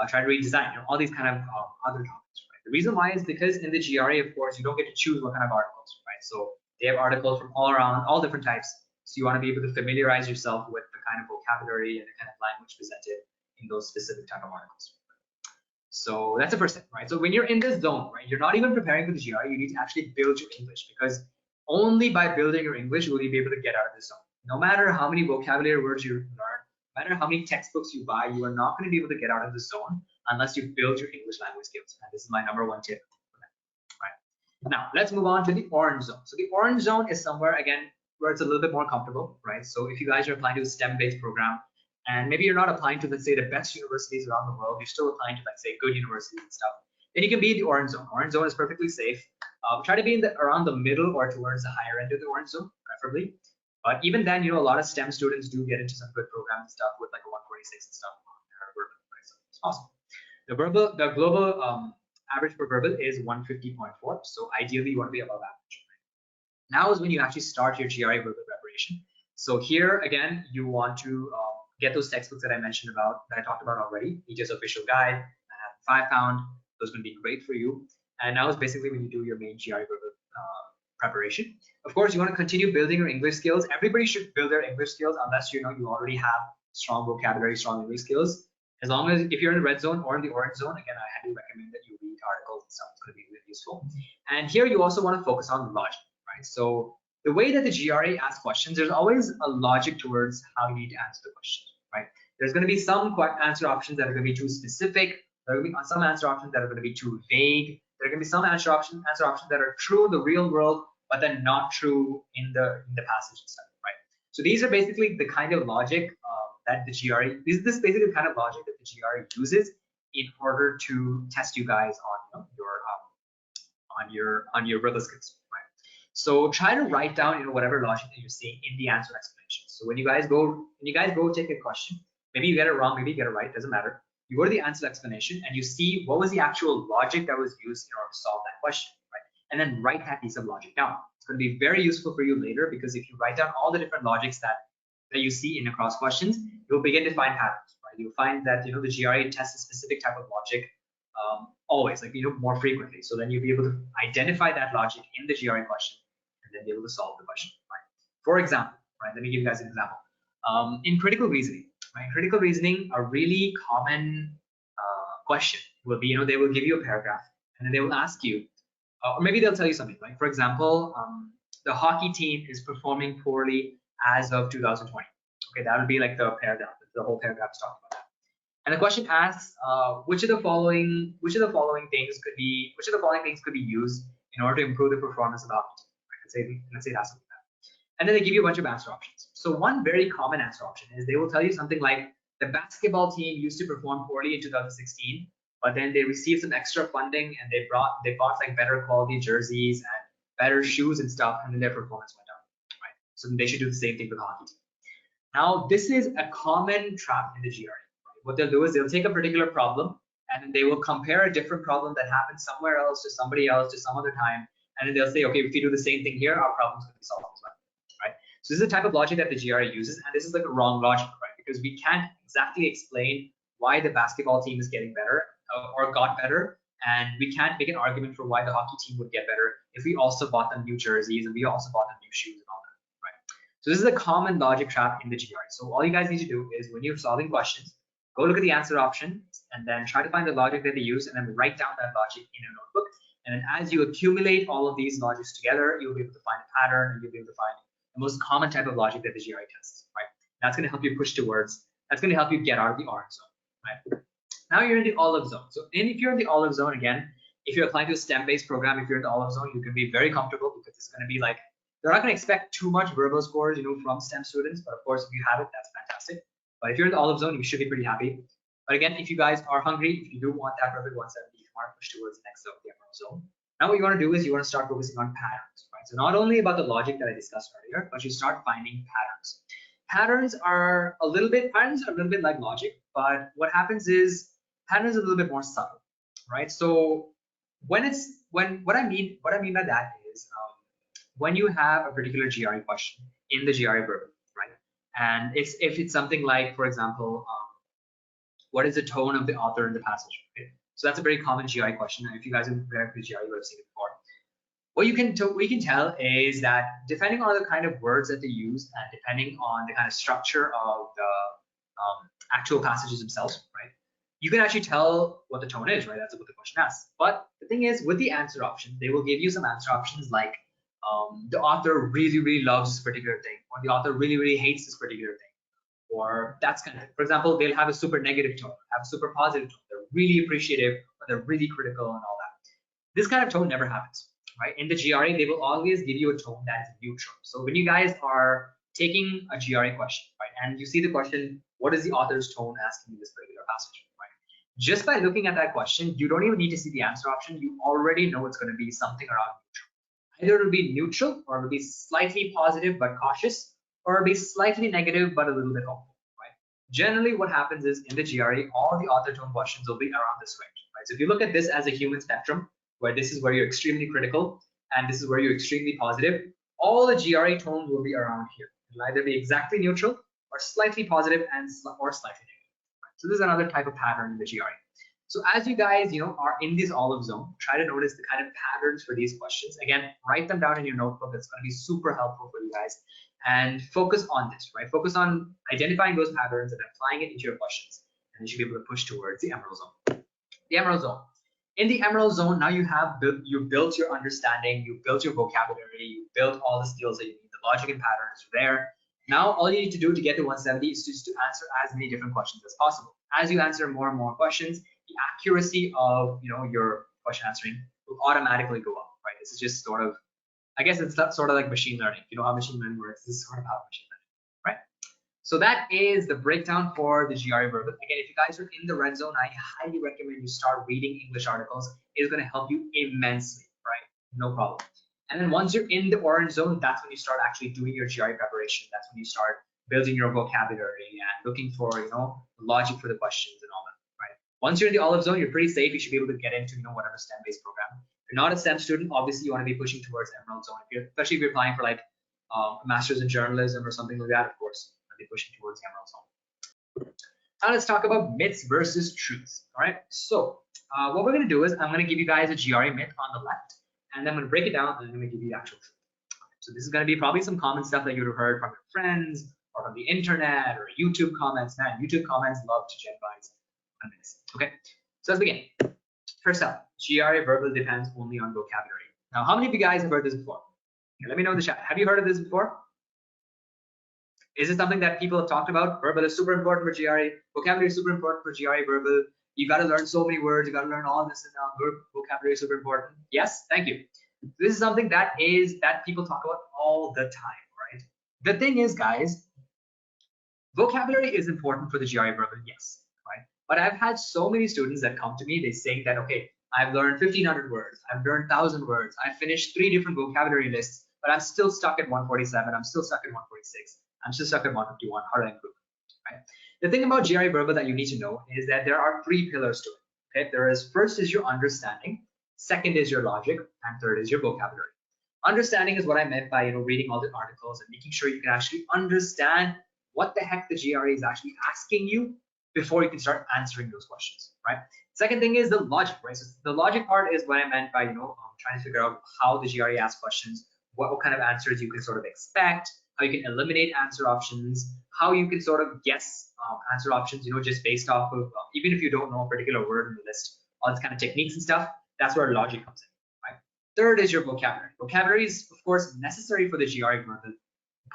Try to read design, all these kind of other topics, right? The reason why is because in the GRE, of course, you don't get to choose what kind of articles, right? So they have articles from all around, all different types. So you want to be able to familiarize yourself with the kind of vocabulary and the kind of language presented in those specific type of articles. So that's the first thing, right? So when you're in this zone, right, you're not even preparing for the GRE, you need to actually build your English, because only by building your English will you be able to get out of this zone. No matter how many vocabulary words you learn, no matter how many textbooks you buy, you are not going to be able to get out of the zone unless you build your English language skills. And this is my #1 tip. Right. Now let's move on to the orange zone. So the orange zone is somewhere again where it's a little bit more comfortable, right? So if you guys are applying to a STEM-based program, and maybe you're not applying to, let's say, the best universities around the world, you're still applying to, let's say, good universities and stuff, then you can be in the orange zone. Orange zone is perfectly safe. Try to be in around the middle or towards the higher end of the orange zone, preferably. But even then, a lot of STEM students do get into some good programs and stuff with like a 146 and stuff on their verbal, right? So it's possible. The global average for verbal is 150.4. So ideally, you want to be above average. Now is when you actually start your GRE verbal preparation. So here again, you want to get those textbooks that I mentioned about, that I talked about already. HDFC official guide, £5. Those are going to be great for you. And now is basically when you do your main GRE verbal preparation. Of course, you want to continue building your English skills. Everybody should build their English skills unless you already have strong vocabulary, strong English skills. As long as if you're in the red zone or in the orange zone, again, I highly recommend that you read articles and stuff. It's going to be really useful. And here you also want to focus on logic, right? So the way that the GRE asks questions, there's always a logic towards how you need to answer the question, right? There's going to be some answer options that are going to be too specific. There are going to be some answer options that are going to be too vague. There are going to be some answer options that are true in the real world, but then not true in the passage and stuff, right? So these are basically the kind of logic that the GRE, this is basically the kind of logic that the GRE uses in order to test you guys on your verbal skills, right? So try to write down whatever logic that you're seeing in the answer explanation. So when you guys go take a question, maybe you get it wrong, maybe you get it right, doesn't matter. You go to the answer explanation and you see what was the actual logic that was used in order to solve that question, right? And then write that piece of logic down. It's going to be very useful for you later, because if you write down all the different logics that you see in across questions, you'll begin to find patterns, right? You'll find that the GRE tests a specific type of logic always, like more frequently. So then you'll be able to identify that logic in the GRE question and then be able to solve the question, right? For example, right? Let me give you guys an example. In critical reasoning, right? Critical reasoning, a really common question will be, they will give you a paragraph and then they will ask you, or maybe they'll tell you something, like, for example, the hockey team is performing poorly as of 2020. Okay, that would be like the paragraph. The whole paragraph is talking about that. And the question asks, which of the following things could be used in order to improve the performance of the hockey team? Let's say that's something like that. And then they give you a bunch of answer options. So one very common answer option is they will tell you something like, the basketball team used to perform poorly in 2016, but then they received some extra funding and they bought like better quality jerseys and better shoes and stuff, and then their performance went up, right? So they should do the same thing with the hockey team. Now, this is a common trap in the GRE. Right? What they'll do is they'll take a particular problem and then they will compare a different problem that happened somewhere else to somebody else to some other time, and then they'll say, okay, if we do the same thing here, our problem's going to be solved as well, right? So this is the type of logic that the GRE uses, and this is like a wrong logic, right? Because we can't exactly explain why the basketball team is getting better or got better, and we can't make an argument for why the hockey team would get better if we also bought them new jerseys and we also bought them new shoes and all that, right? So this is a common logic trap in the GRE. So all you guys need to do is when you're solving questions, go look at the answer option and then try to find the logic that they use and then write down that logic in a notebook. And then as you accumulate all of these logics together, you'll be able to find a pattern and you'll be able to find the most common type of logic that the GRE tests, right? That's going to help you push towards, that's going to help you get out of the orange zone, right? Now you're in the olive zone. So if you're in the olive zone, again, if you're applying to a STEM-based program, if you're in the olive zone, you can be very comfortable because it's going to be like, they're not going to expect too much verbal scores, from STEM students, but of course, if you have it, that's fantastic. But if you're in the olive zone, you should be pretty happy. But again, if you guys are hungry, if you do want that perfect 170, you want to push towards the next zone, the emerald zone. Now what you want to do is you want to start focusing on patterns, right? So not only about the logic that I discussed earlier, but you start finding patterns. Patterns are a little bit like logic, but what happens is patterns are a little bit more subtle, right? So what I mean by that is when you have a particular GRE question in the GRE verbal, right? And if it's something like, for example, what is the tone of the author in the passage? Right? So that's a very common GRE question. If you guys have prepared for GRE, you have seen it before. What you can tell is that depending on the kind of words that they use and depending on the kind of structure of the actual passages themselves, right? You can actually tell what the tone is, right? That's what the question asks. But the thing is, with the answer option, they will give you some answer options like the author really, really loves this particular thing, or the author really, really hates this particular thing. Or that's kind of, for example, they'll have a super negative tone, have a super positive tone. They're really appreciative, or they're really critical and all that. This kind of tone never happens, right? In the GRE, they will always give you a tone that is neutral. So when you guys are taking a GRE question, right, and you see the question, what is the author's tone asking you this particular passage, right? Just by looking at that question, you don't even need to see the answer option. You already know it's going to be something around neutral. Either it'll be neutral, or it'll be slightly positive but cautious, or it'll be slightly negative but a little bit hopeful, right? Generally, what happens is in the GRE, all the author tone questions will be around this range, right? So if you look at this as a human spectrum, where this is where you're extremely critical and this is where you're extremely positive, all the GRE tones will be around here. It'll either be exactly neutral or slightly positive or slightly negative. Right? So this is another type of pattern in the GRE. So as you guys, are in this olive zone, try to notice the kind of patterns for these questions. Again, write them down in your notebook. That's going to be super helpful for you guys. And focus on this, right? Focus on identifying those patterns and applying it into your questions. And you should be able to push towards the emerald zone. The emerald zone. In the emerald zone, now you built your understanding, you built your vocabulary, you built all the skills that you need. The logic and patterns are there. Now all you need to do to get to 170 is just to answer as many different questions as possible. As you answer more and more questions, the accuracy of your question answering will automatically go up, right? This is just sort of, I guess it's sort of like machine learning. You know how machine learning works. This is sort of how machine learning, right? So that is the breakdown for the GRE verbal. Again, if you guys are in the red zone, I highly recommend you start reading English articles. It's going to help you immensely, right? No problem. And then once you're in the orange zone, that's when you start actually doing your GRE preparation. That's when you start building your vocabulary and looking for, logic for the questions and all that, right? Once you're in the olive zone, you're pretty safe. You should be able to get into, whatever STEM-based program. If you're not a STEM student, obviously you want to be pushing towards emerald zone. Especially if you're applying for like a master's in journalism or something like that, of course, be pushing towards the emerald zone. Now let's talk about myths versus truths. All right. So what we're going to do is I'm going to give you guys a GRE myth on the left, and then I'm going to break it down, and I'm going to give you the actual truth. So this is going to be probably some common stuff that you would have heard from your friends or from the internet or YouTube comments. Man, YouTube comments love to generalize on this. Okay. So let's begin. First up, GRE verbal depends only on vocabulary. Now, how many of you guys have heard this before? Okay, let me know in the chat. Have you heard of this before? Is it something that people have talked about? Verbal is super important for GRE. Vocabulary is super important for GRE verbal. You got to learn so many words. You got to learn all this, and vocabulary is super important. Yes, thank you. This is something that people talk about all the time, right? The thing is, guys, vocabulary is important for the GRE verbal, yes, right? But I've had so many students that come to me, they say that, okay, I've learned 1,500 words, I've learned 1,000 words, I've finished 3 different vocabulary lists, but I'm still stuck at 147, I'm still stuck at 146, I'm still stuck at 151. How do I improve? Right? The thing about GRE verbal that you need to know is that there are 3 pillars to it. Okay, there is, first is your understanding, second is your logic, and third is your vocabulary. Understanding is what I meant by reading all the articles and making sure you can actually understand what the heck the GRE is actually asking you before you can start answering those questions, right? Second thing is the logic, right? So the logic part is what I meant by trying to figure out how the GRE asks questions, what kind of answers you can sort of expect, how you can eliminate answer options, how you can sort of guess answer options, just based off of, even if you don't know a particular word in the list, all these kind of techniques and stuff, that's where logic comes in, right? Third is your vocabulary. Vocabulary is, of course, necessary for the GRE method,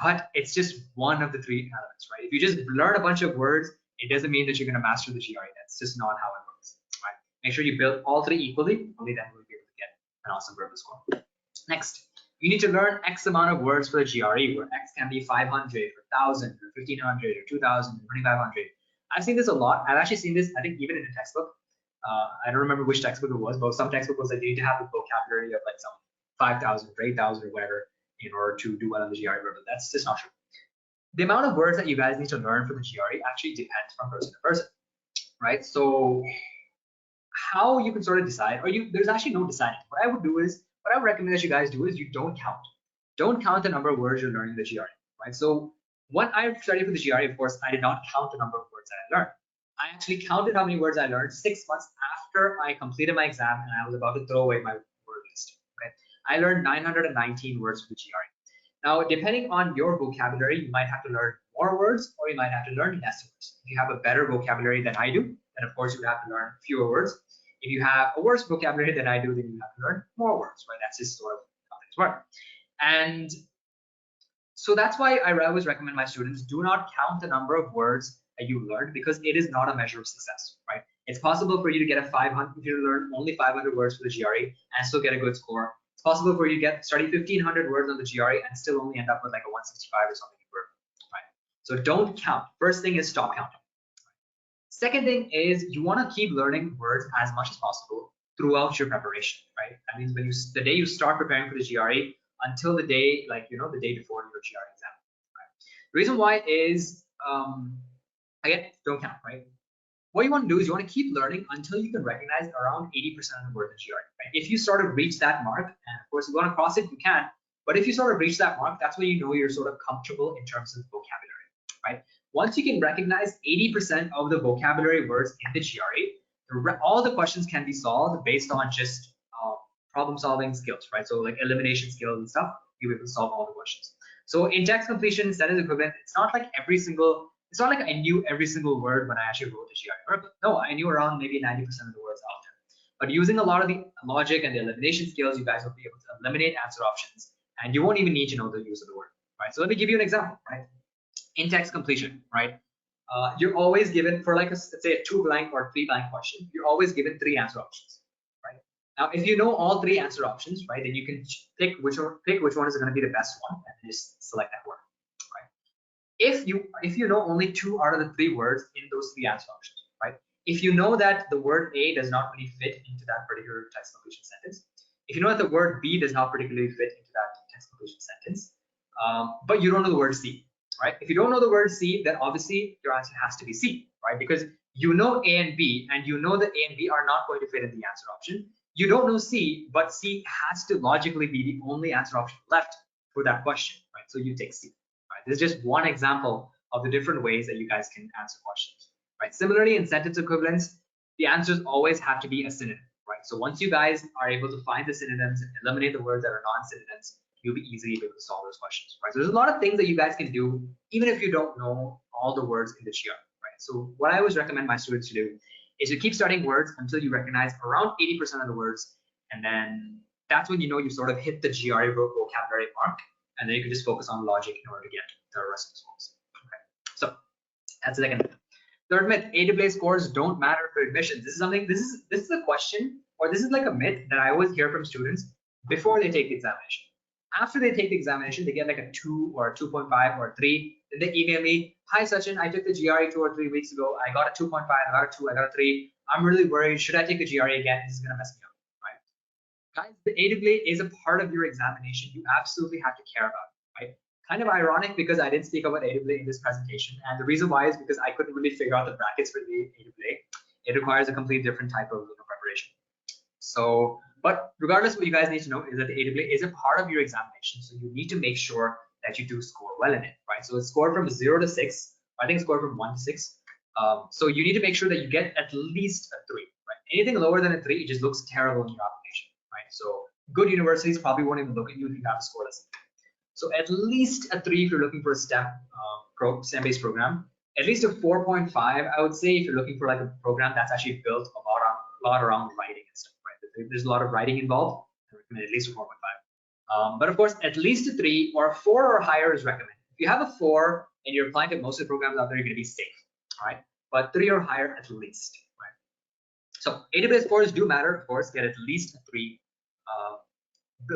but it's just one of the 3 elements, right? If you just learn a bunch of words, it doesn't mean that you're going to master the GRE. That's just not how it works, right? Make sure you build all 3 equally, only then we'll be able to get an awesome verbal score. Next, you need to learn X amount of words for the GRE, where X can be 500 or 1,000 or 1,500 or 2,000 or 2,500. I've seen this a lot. I've actually seen this, I think, even in a textbook. I don't remember which textbook it was, but some textbook was that you need to have a vocabulary of like some 5,000 or 8,000 or whatever in order to do well on the GRE verbal. That's just not true. The amount of words that you guys need to learn for the GRE actually depends from person to person, right? So how you can sort of decide, or there's actually no deciding. What I would recommend that you guys do is you don't count. Don't count the number of words you're learning the GRE, right? So when I studied for the GRE, of course, I did not count the number of words that I learned. I actually counted how many words I learned 6 months after I completed my exam and I was about to throw away my word list. Okay, I learned 919 words for the GRE. Now, depending on your vocabulary, you might have to learn more words or you might have to learn less words. If you have a better vocabulary than I do, then of course you have to learn fewer words. If you have a worse vocabulary than I do, then you have to learn more words, right? That's just sort of how things work. And so that's why I always recommend my students do not count the number of words that you learned, because it is not a measure of success, right? It's possible for you to get a 500 if you learn only 500 words for the GRE and still get a good score. It's possible for you to study 1,500 words on the GRE and still only end up with like a 165 or something, right? So don't count. First thing is stop counting. Second thing is you want to keep learning words as much as possible throughout your preparation, right? That means the day you start preparing for the GRE until the day, the day before your GRE exam, right? The reason why is, again, don't count, right? What you want to do is you want to keep learning until you can recognize around 80% of the word in the GRE, right? If you sort of reach that mark, and of course you want to cross it, you can, but if you sort of reach that mark, that's when you know you're sort of comfortable in terms of vocabulary, right? Once you can recognize 80% of the vocabulary words in the GRE, all the questions can be solved based on just problem solving skills, right? So like elimination skills and stuff, you'll be able to solve all the questions. So in text completion, sentence equivalent, it's not like I knew every single word when I actually wrote the GRE. No, I knew around maybe 90% of the words out there. But using a lot of the logic and the elimination skills, you guys will be able to eliminate answer options, and you won't even need to know the use of the word, right? So let me give you an example, right? In text completion, right? You're always given, for like let's say a 2 blank or 3 blank question, you're always given 3 answer options, right? Now, if you know all 3 answer options, right, then you can pick which one is going to be the best one and just select that word. If you know only 2 out of the 3 words in those 3 answer options, right? If you know that the word A does not really fit into that particular text completion sentence, if you know that the word B does not particularly fit into that text completion sentence, but you don't know the word C, right? If you don't know the word C, then obviously your answer has to be C, right? Because you know A and B, and you know that A and B are not going to fit in the answer option. You don't know C, but C has to logically be the only answer option left for that question, right? So you take C. This is just one example of the different ways that you guys can answer questions, right? Similarly, in sentence equivalence, the answers always have to be a synonym, right? So once you guys are able to find the synonyms and eliminate the words that are non-synonyms, you'll be easily able to solve those questions, right? So there's a lot of things that you guys can do, even if you don't know all the words in the GRE, right? So what I always recommend my students to do is to keep studying words until you recognize around 80% of the words, and then that's when you know you sort of hit the GRE vocabulary mark, and then you can just focus on logic in order to get the rest of the scores. Okay. So that's the second myth. Third myth: AAA scores don't matter for admissions. This is a question, or this is like a myth that I always hear from students before they take the examination. After they take the examination, they get like a 2 or a 2.5 or a 3. Then they email me, hi Sachin, I took the GRE 2 or 3 weeks ago. I got a 2.5, I got a 2, I got a 3. I'm really worried. Should I take the GRE again? This is going to mess me up, right? Guys, the AAA is a part of your examination. You absolutely have to care about it, right? Kind of ironic because I didn't speak about AAA in this presentation. And the reason why is because I couldn't really figure out the brackets for the AAA. It requires a completely different type of preparation. So, but regardless, what you guys need to know is that the AAA is a part of your examination. So you need to make sure that you do score well in it, right? So it's scored from 0 to 6. I think it's scored from 1 to 6. So you need to make sure that you get at least a 3, right? Anything lower than a 3, it just looks terrible in your application, right? So good universities probably won't even look at you if you have a score less than 3. So at least a 3 if you're looking for a STEM-based program. At least a 4.5, I would say, if you're looking for like a program that's actually built a lot around writing and stuff, right? There's a lot of writing involved. I recommend at least a 4.5. But of course, at least a 3 or a 4 or higher is recommended. If you have a 4 and you're applying to most of the programs out there, you're going to be safe, all right? But 3 or higher at least, right? So AWS scores do matter, of course. Get at least a 3.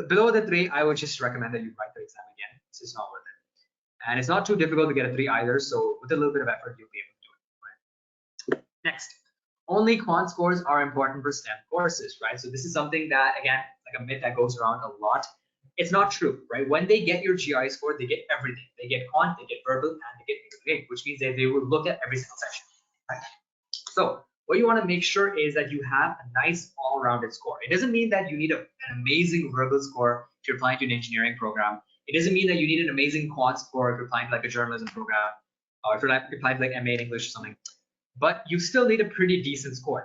Below the 3, I would just recommend that you write the exam again. It's just not worth it. And it's not too difficult to get a 3 either. So with a little bit of effort, you'll be able to do it, right? Next, only quant scores are important for STEM courses, right? So this is something that, again, like a myth that goes around a lot. It's not true, right? When they get your GRE score, they get everything. They get quant, they get verbal, and they get AAA, which means that they will look at every single section, right? So what you want to make sure is that you have a nice all-rounded score. It doesn't mean that you need an amazing verbal score if you're applying to an engineering program. It doesn't mean that you need an amazing quant score if you're applying to like a journalism program, or if you're applying to like MA in English or something. But you still need a pretty decent score.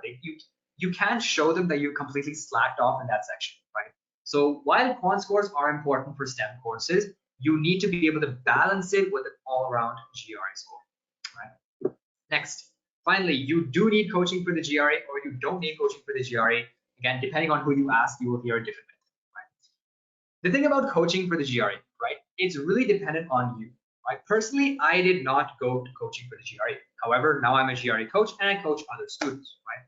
You can't show them that you completely slacked off in that section, right? So while quant scores are important for STEM courses, you need to be able to balance it with an all-around GRE score, right? Next. Finally, you do need coaching for the GRE or you don't need coaching for the GRE. Again, depending on who you ask, you will hear a different method, right? The thing about coaching for the GRE, right? It's really dependent on you, right? Personally, I did not go to coaching for the GRE. However, now I'm a GRE coach and I coach other students, right?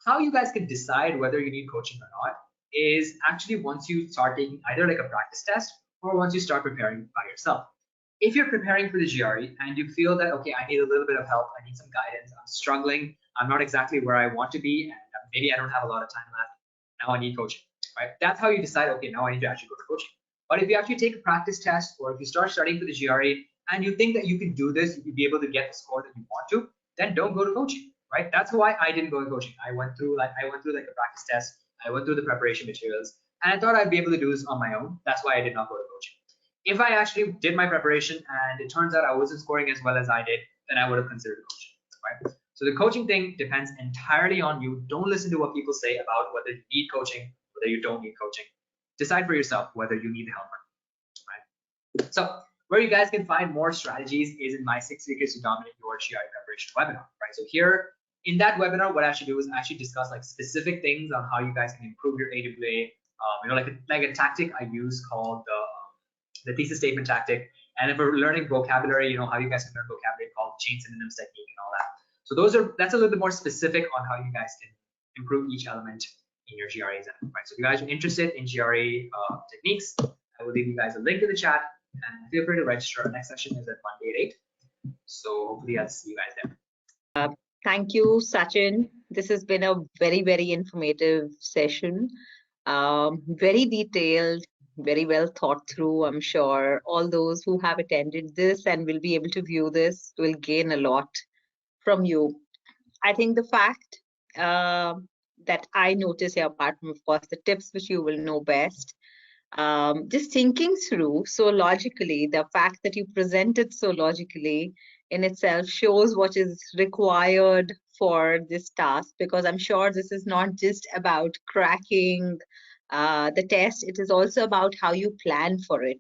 How you guys can decide whether you need coaching or not is actually once you start taking either like a practice test or once you start preparing by yourself. If you're preparing for the GRE and you feel that, okay, I need a little bit of help, I need some guidance, I'm struggling, I'm not exactly where I want to be, and maybe I don't have a lot of time left, now I need coaching, right? That's how you decide, okay, now I need to actually go to coaching. But if you actually take a practice test or if you start studying for the GRE and you think that you can do this, you'll be able to get the score that you want to, then don't go to coaching, right? That's why I didn't go to coaching. I went through like a practice test, I went through the preparation materials, and I thought I'd be able to do this on my own. That's why I did not go to coaching. If I actually did my preparation and it turns out I wasn't scoring as well as I did, then I would have considered coaching, right? So the coaching thing depends entirely on you. Don't listen to what people say about whether you need coaching, whether you don't need coaching. Decide for yourself whether you need the help or not, right? So where you guys can find more strategies is in my 6 Secrets to Dominate Your GRE Preparation webinar, right? So here in that webinar, what I actually do is actually discuss like specific things on how you guys can improve your AAA. Like a tactic I use called the thesis statement tactic. And if we're learning vocabulary, how you guys can learn vocabulary called chain synonyms technique and all that. So that's a little bit more specific on how you guys can improve each element in your GRE exam, right? So if you guys are interested in GRE techniques, I will leave you guys a link in the chat and feel free to register. Our next session is at Monday at 8. So hopefully I'll see you guys there. Thank you, Sachin. This has been a very, very informative session. Very detailed, very well thought through. I'm sure all those who have attended this and will be able to view this will gain a lot from you. I think the fact that I notice here, apart from, of course, the tips which you will know best, just thinking through so logically, the fact that you presented so logically in itself shows what is required for this task, because I'm sure this is not just about cracking the test, it is also about how you plan for it.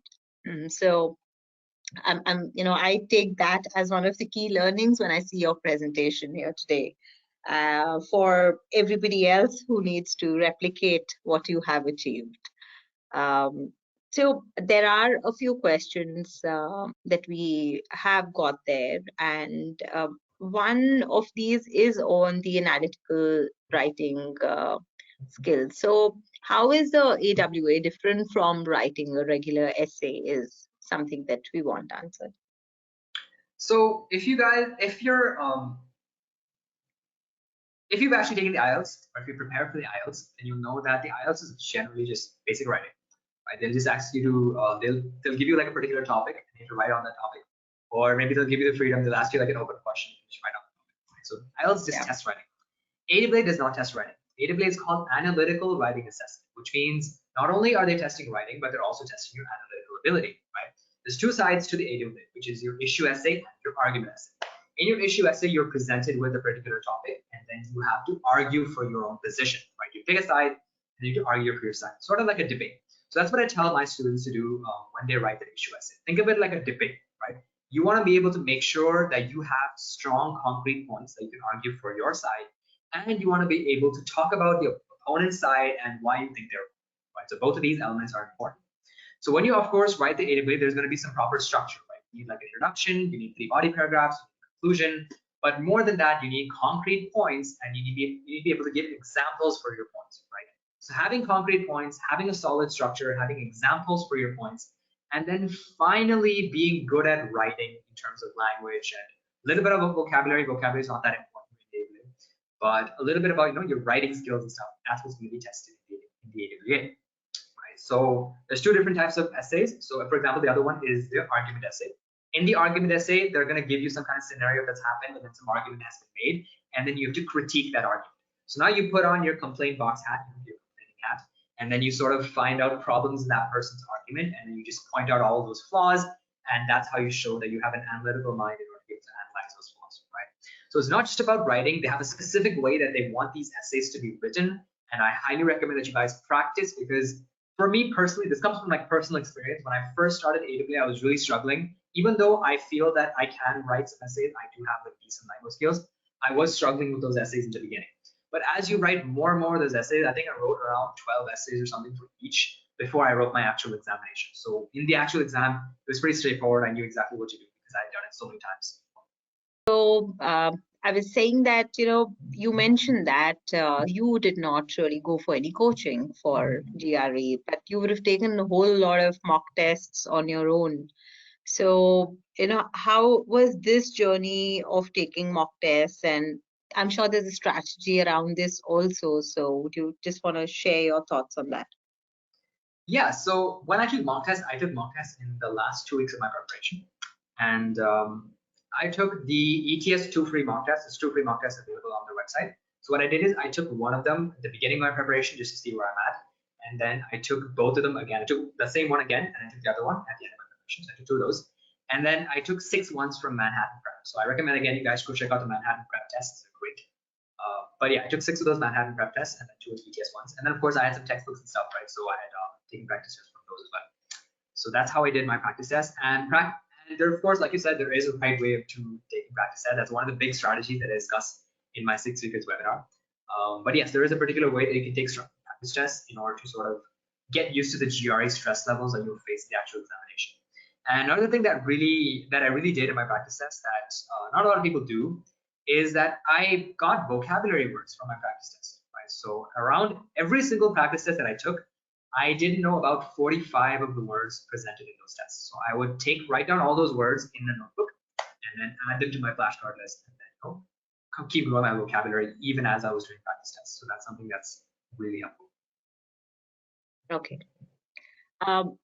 So I take that as one of the key learnings when I see your presentation here today. For everybody else who needs to replicate what you have achieved. So there are a few questions that we have got there, and one of these is on the analytical writing skills. So how is the AWA different from writing a regular essay is something that we want answered. So if you've actually taken the IELTS, or if you prepare for the IELTS, then you'll know that the IELTS is generally just basic writing, right? They'll just ask you to, they'll give you like a particular topic, and you have to write on that topic, or maybe they'll give you the freedom. They'll ask you like an open question, and you just write on the topic. Right? So IELTS just tests writing. AAA does not test writing. AAA is called analytical writing assessment, which means not only are they testing writing, but they're also testing your analytical ability, right? There's two sides to the AAA, which is your issue essay and your argument essay. In your issue essay, you're presented with a particular topic, and then you have to argue for your own position, right? You pick a side, and you have to argue for your side, sort of like a debate. So that's what I tell my students to do when they write the issue essay. Think of it like a debate, right? You want to be able to make sure that you have strong, concrete points that you can argue for your side, and you want to be able to talk about the opponent's side and why you think they're right. So both of these elements are important. So when you, of course, write the AAA, there's going to be some proper structure, right? You need like an introduction, you need 3 body paragraphs, conclusion, but more than that, you need concrete points, and you need to be able to give examples for your points, right? So having concrete points, having a solid structure, having examples for your points, and then finally being good at writing in terms of language and a little bit of vocabulary. Vocabulary is not that important in the AAA, but a little bit about your writing skills and stuff. That's what's going to be tested in the AAA. So there's 2 different types of essays. So for example, the other one is the argument essay. In the argument essay, they're going to give you some kind of scenario that's happened, and then some argument has been made, and then you have to critique that argument. So now you put on your complaint box hat, your complaining hat, and then you sort of find out problems in that person's argument, and then you just point out all of those flaws, and that's how you show that you have an analytical mind in order to be able to analyze those flaws, right? So it's not just about writing. They have a specific way that they want these essays to be written, and I highly recommend that you guys practice, because for me personally, this comes from like personal experience. When I first started AAA, I was really struggling. Even though I feel that I can write some essays, I do have like decent language skills, I was struggling with those essays in the beginning. But as you write more and more of those essays, I think I wrote around 12 essays or something for each before I wrote my actual examination. So in the actual exam, it was pretty straightforward. I knew exactly what to do because I had done it so many times. So I was saying that, you mentioned that you did not really go for any coaching for GRE, but you would have taken a whole lot of mock tests on your own. So, how was this journey of taking mock tests? And I'm sure there's a strategy around this also. So would you just want to share your thoughts on that? Yeah, so when I took mock tests in the last 2 weeks of my preparation. And I took the ETS 2 free mock tests. There's 2 free mock tests available on their website. So what I did is I took one of them at the beginning of my preparation just to see where I'm at. And then I took both of them again. I took the same one again, and I took the other one at the end of my preparation. So I took 2 of those. And then I took 6 ones from Manhattan Prep. So I recommend, again, you guys go check out the Manhattan Prep tests. They're great. But yeah, I took 6 of those Manhattan Prep tests and then 2 of the ETS ones. And then, of course, I had some textbooks and stuff, right? So I had taken practice tests from those as well. So that's how I did my practice test. And there, of course, like you said, there is a right way to taking practice test. That's one of the big strategies that I discussed in my 6 Figures webinar. But yes, there is a particular way that you can take practice tests in order to sort of get used to the GRE stress levels that you'll face in the actual examination. And another thing that I really did in my practice test that not a lot of people do is that I got vocabulary words from my practice test. Right? So around every single practice test that I took, I didn't know about 45 of the words presented in those tests. So I would write down all those words in a notebook and then add them to my flashcard list, and then keep growing my vocabulary even as I was doing practice tests. So that's something that's really helpful. Okay.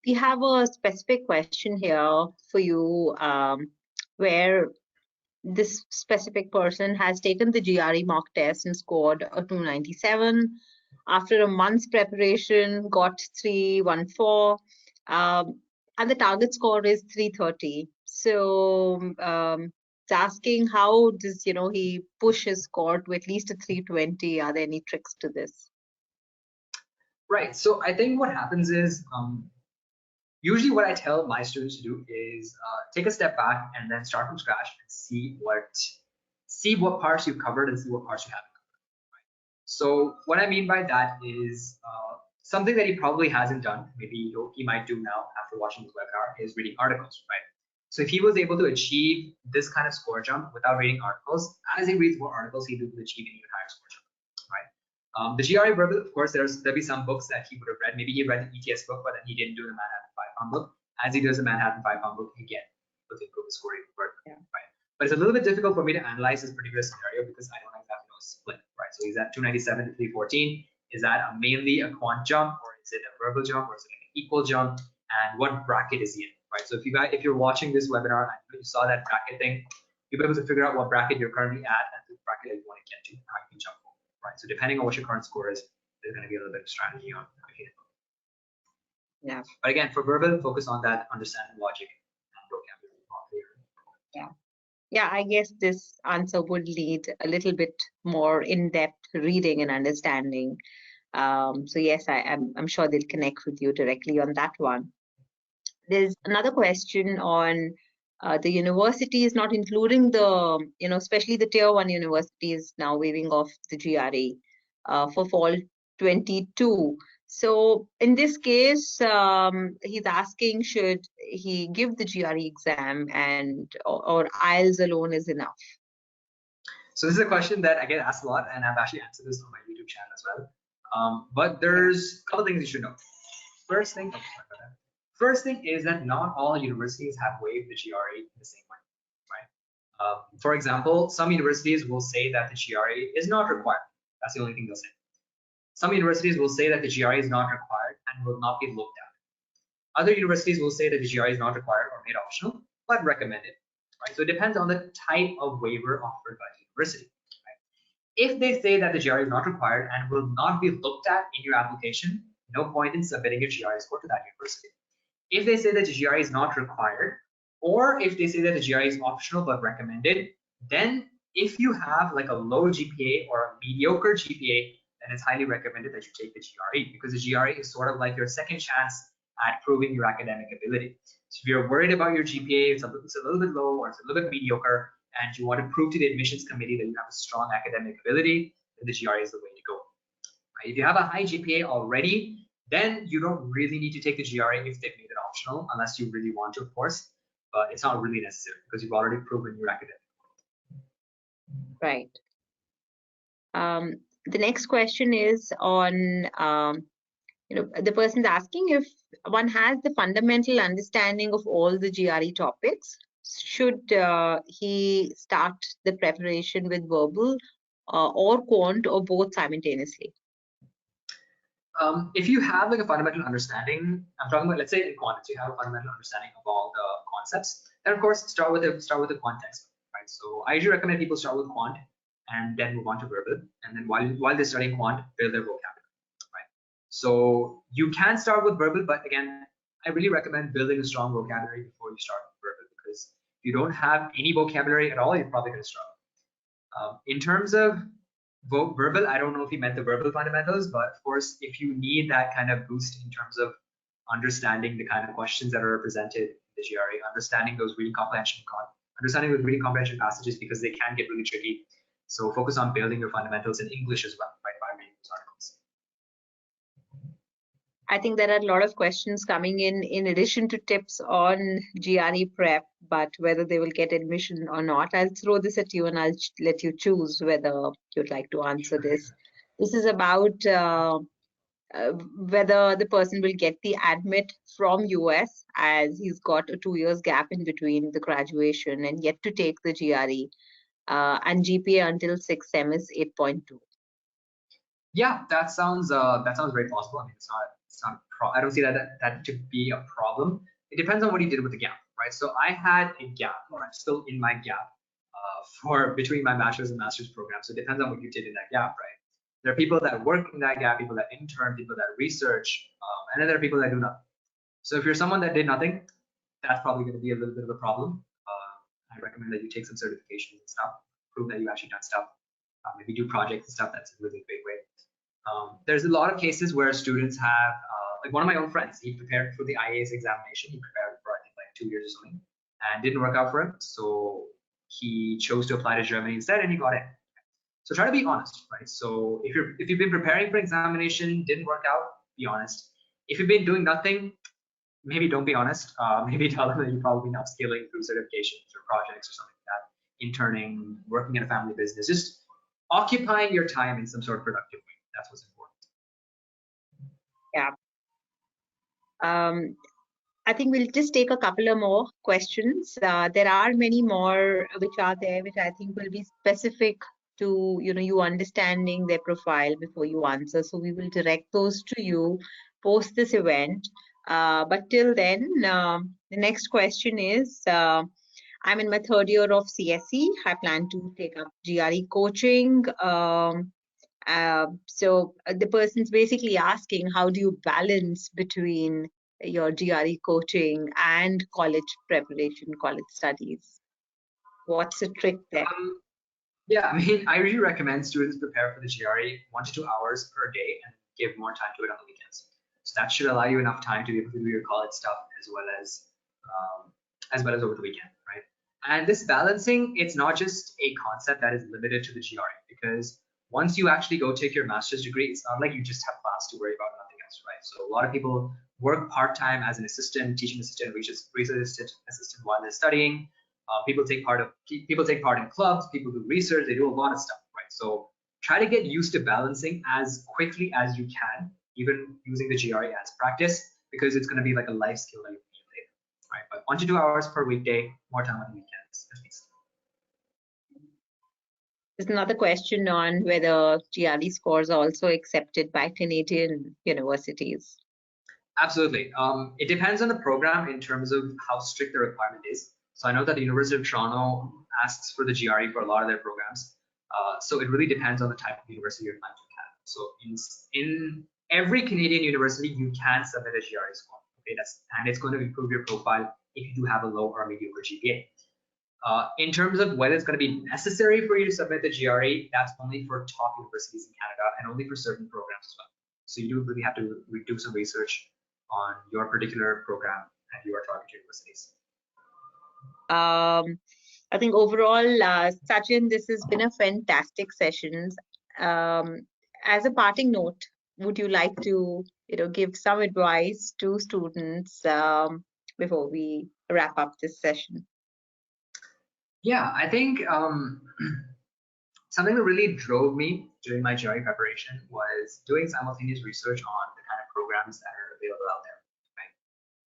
We have a specific question here for you, where this specific person has taken the GRE mock test and scored a 297. After a month's preparation, got 314, and the target score is 330. So it's asking how does he push his score to at least a 320? Are there any tricks to this? Right. So I think what happens is usually what I tell my students to do is take a step back and then start from scratch and see what parts you've covered and see what parts you haven't covered. Right? So what I mean by that is something that he probably hasn't done, maybe he might do now after watching this webinar, is reading articles, right? So if he was able to achieve this kind of score jump without reading articles, as he reads more articles, he will achieve an even higher score jump, right? The GRE book, of course, there'll be some books that he would have read. Maybe he read the ETS book, but then he didn't do the Manhattan 5-pound book. As he does the Manhattan 5-pound book, again, able to improve the score even further, Yeah. right? But it's a little bit difficult for me to analyze this particular scenario because I don't exactly know split, right? So he's at 297 to 314. Is that mainly a quant jump, or is it a verbal jump, or is it an equal jump? And what bracket is he in, right? So if you're watching this webinar and you saw that bracket thing, you'll be able to figure out what bracket you're currently at and the bracket that you want to get to, how you can jump over, right? So depending on what your current score is, there's going to be a little bit of strategy on how you hit it. Yeah. But again, for verbal, focus on that understanding logic and vocabulary. Yeah. Yeah, I guess this answer would need a little bit more in-depth reading and understanding. So yes, I'm sure they'll connect with you directly on that one. There's another question on the universities, not including the, especially the tier 1 universities now waiving off the GRE for fall 22. So in this case, he's asking, should he give the GRE exam or IELTS alone is enough? So this is a question that I get asked a lot, and I've actually answered this on my YouTube channel as well. But there's a couple things you should know. First thing is that not all universities have waived the GRE in the same way, right? For example, some universities will say that the GRE is not required. That's the only thing they'll say. Some universities will say that the GRE is not required and will not be looked at. Other universities will say that the GRE is not required or made optional, but recommended. Right? So it depends on the type of waiver offered by the university. Right? If they say that the GRE is not required and will not be looked at in your application, no point in submitting your GRE score to that university. If they say that the GRE is not required, or if they say that the GRE is optional but recommended, then if you have like a low GPA or a mediocre GPA, then it's highly recommended that you take the GRE, because the GRE is sort of like your second chance at proving your academic ability. So if you're worried about your GPA, it's a little bit low or it's a little bit mediocre, and you want to prove to the admissions committee that you have a strong academic ability, then the GRE is the way to go. Right? If you have a high GPA already, then you don't really need to take the GRE if they've made it optional, unless you really want to, of course. But it's not really necessary because you've already proven your academic. Right. The next question is on, the person's asking if one has the fundamental understanding of all the GRE topics, should he start the preparation with verbal or quant or both simultaneously? If you have like a fundamental understanding, I'm talking about, let's say in quant, you have a fundamental understanding of all the concepts, then of course start with the quant text, right? So I usually recommend people start with quant and then move on to verbal, and then while they're studying quant, build their vocabulary, right? So you can start with verbal, but again, I really recommend building a strong vocabulary before you start verbal, because if you don't have any vocabulary at all, you're probably going to struggle. In terms of verbal, I don't know if he meant the verbal fundamentals, but of course, if you need that kind of boost in terms of understanding the kind of questions that are presented in the GRE, understanding those reading comprehension passages, because they can get really tricky. So focus on building your fundamentals in English as well, right, by reading those articles. I think there are a lot of questions coming in addition to tips on GRE prep, but whether they will get admission or not. I'll throw this at you and I'll let you choose whether you'd like to answer this. This is about whether the person will get the admit from US, as he's got a 2 years gap in between the graduation and yet to take the GRE, and GPA until 6 sem is 8.2. Yeah, that sounds very possible. I mean, I don't see that to be a problem. It depends on what you did with the gap, right? So I had a gap, or I'm still in my gap for between my bachelor's and master's program. So it depends on what you did in that gap, right? There are people that work in that gap, people that intern, people that research, and then there are people that do nothing. So if you're someone that did nothing, that's probably going to be a little bit of a problem. I recommend that you take some certifications and stuff, prove that you actually done stuff, maybe do projects and stuff. That's a really big way. There's a lot of cases where students have, like one of my own friends, he prepared for the IAS examination. He prepared for, I think, like 2 years or something, and didn't work out for him. So he chose to apply to Germany instead, and he got in. So try to be honest, right? So if you've been preparing for examination, didn't work out, be honest. If you've been doing nothing, maybe don't be honest. Maybe tell them that you've probably been upskilling through certifications or projects or something like that, interning, working in a family business, just occupying your time in some sort of productive way. That's what's important. Yeah. I think we'll just take a couple of more questions. There are many more which are there, which I think will be specific to you understanding their profile before you answer. So we will direct those to you post this event. But till then, the next question is, I'm in my third year of CSE. I plan to take up GRE coaching. So the person's basically asking, how do you balance between your GRE coaching and college preparation, college studies? What's the trick there? Yeah, I mean, I really recommend students prepare for the GRE 1 to 2 hours per day and give more time to it on the weekends. So that should allow you enough time to be able to do your college stuff as well as over the weekend, right? And this balancing, it's not just a concept that is limited to the GRE, because once you actually go take your master's degree, it's not like you just have class to worry about, nothing else, right? So a lot of people work part-time as an assistant, teaching assistant, research assistant while they're studying. People take part in clubs, people do research, they do a lot of stuff, right? So try to get used to balancing as quickly as you can, even using the GRE as practice, because it's going to be like a life skill that you need later, right? But 1 to 2 hours per weekday, more time on the weekends, at least. There's another question on whether GRE scores are also accepted by Canadian universities. Absolutely. It depends on the program in terms of how strict the requirement is. So I know that the University of Toronto asks for the GRE for a lot of their programs. So it really depends on the type of university you're planning to have. So in every Canadian university, you can submit a GRE score. Okay, and it's going to improve your profile if you do have a low or mediocre GPA. In terms of whether it's going to be necessary for you to submit the GRE, that's only for top universities in Canada and only for certain programs as well. So you do really have to do some research on your particular program and your target universities. I think overall, Sachin, this has been a fantastic session. As a parting note, would you like to give some advice to students before we wrap up this session? Yeah, I think something that really drove me during my GRE preparation was doing simultaneous research on the kind of programs that are available out there, right?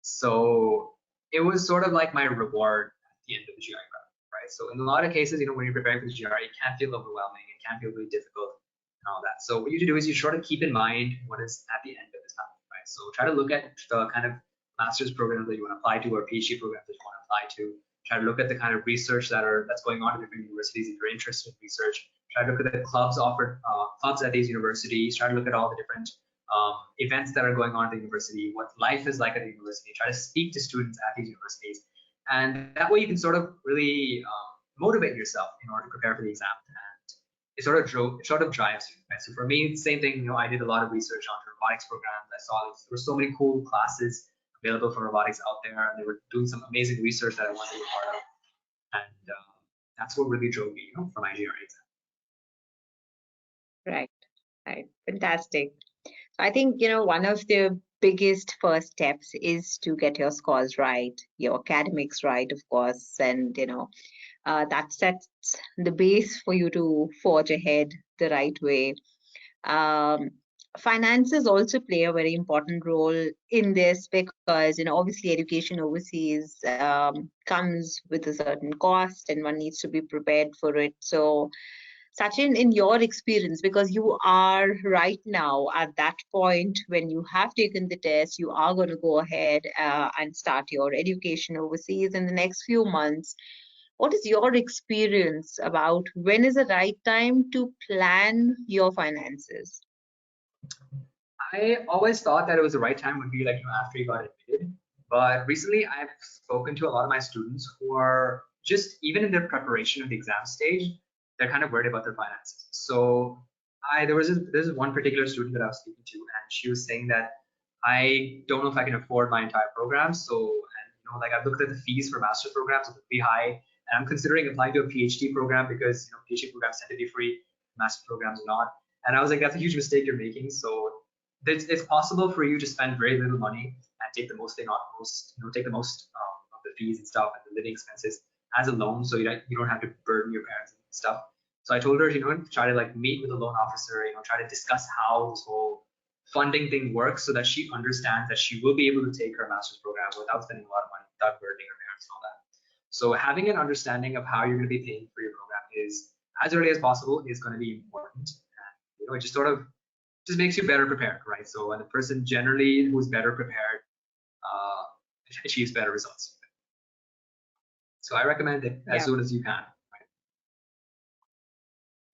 So it was sort of like my reward at the end of the GRE prep, right? So in a lot of cases, when you're preparing for the GRE, it can feel overwhelming, it can feel really difficult and all that. So what you do is you sort of keep in mind what is at the end of this path, right? So try to look at the kind of master's programs that you want to apply to or PhD programs that you want to apply to. Try to look at the kind of research that's going on at different universities if you're interested in research. Try to look at the clubs at these universities. Try to look at all the different events that are going on at the university, what life is like at the university. Try to speak to students at these universities, and that way you can sort of really motivate yourself in order to prepare for the exam. And it sort of drives you. Right? So for me, same thing. I did a lot of research on robotics programs. I saw there were so many cool classes available for robotics out there, and they were doing some amazing research that I wanted to be a part of, and that's what really drove me, for my GRE exam. Right, fantastic. I think one of the biggest first steps is to get your scores right, your academics right, of course, and that sets the base for you to forge ahead the right way. Finances also play a very important role in this because obviously education overseas comes with a certain cost and one needs to be prepared for it. So Sachin, in your experience, because you are right now at that point when you have taken the test, you are going to go ahead and start your education overseas in the next few months. What is your experience about when is the right time to plan your finances? I always thought that it was the right time would be like after you got admitted, but recently I've spoken to a lot of my students who are just even in their preparation of the exam stage, they're kind of worried about their finances. So there's one particular student that I was speaking to, and she was saying that I don't know if I can afford my entire program. So, and like I've looked at the fees for master's programs, it's pretty high, and I'm considering applying to a PhD program because PhD programs tend to be free, master programs are not. And I was like, that's a huge mistake you're making. So it's possible for you to spend very little money and take the most, take the most of the fees and stuff and the living expenses as a loan, so you don't have to burden your parents and stuff. So I told her, try to like meet with a loan officer, try to discuss how this whole funding thing works so that she understands that she will be able to take her master's program without spending a lot of money, without burdening our parents and all that. So having an understanding of how you're going to be paying for your program is as early as possible is going to be important. And, it just sort of just makes you better prepared, right? So when the person generally who's better prepared achieves better results. So I recommend it as soon as you can.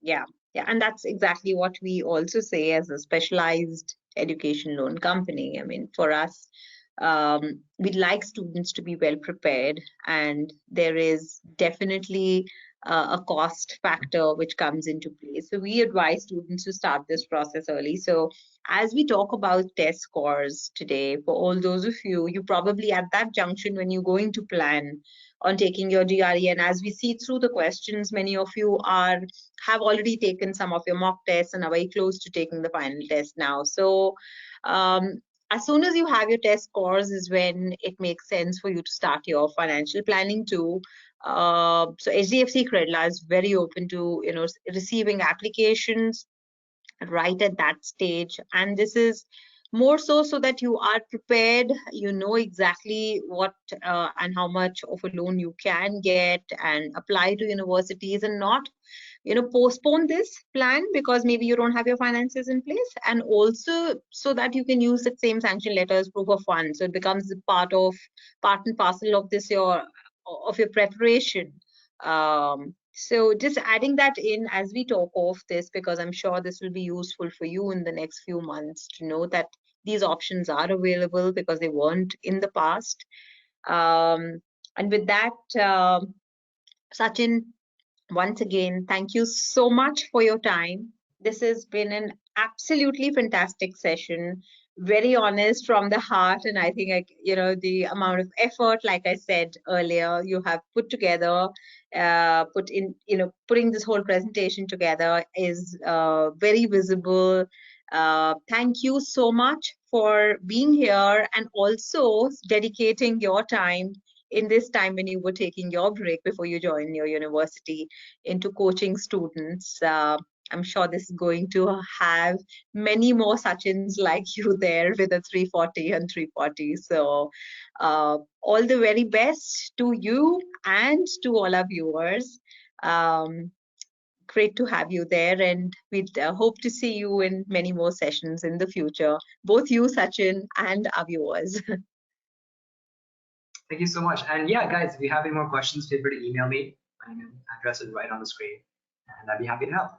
Yeah, and that's exactly what we also say as a specialized education loan company. I mean, for us, we'd like students to be well prepared, and there is definitely a cost factor which comes into play. So we advise students to start this process early. So as we talk about test scores today, for all those of you, you probably at that junction when you're going to plan on taking your GRE, and as we see through the questions, many of you have already taken some of your mock tests and are very close to taking the final test now. So as soon as you have your test scores is when it makes sense for you to start your financial planning too. So HDFC Credila is very open to receiving applications right at that stage, and this is more so that you are prepared, you know exactly what and how much of a loan you can get and apply to universities, and not postpone this plan because maybe you don't have your finances in place, and also so that you can use that same sanction letter as proof of funds, so it becomes part and parcel of your preparation. So just adding that in as we talk of this, because I'm sure this will be useful for you in the next few months to know that these options are available because they weren't in the past. And with that, Sachin, once again, thank you so much for your time. This has been an absolutely fantastic session, very honest from the heart. And I think, the amount of effort, like I said earlier, you have put together, putting this whole presentation together is very visible. Thank you so much for being here and also dedicating your time in this time when you were taking your break before you join your university into coaching students. I'm sure this is going to have many more Sachins like you there with a 340 and 340. So all the very best to you and to all our viewers. Great to have you there, and we hope to see you in many more sessions in the future, both you, Sachin, and our viewers. Thank you so much. And yeah, guys, if you have any more questions, feel free to email me. My email address is right on the screen, and I'd be happy to help.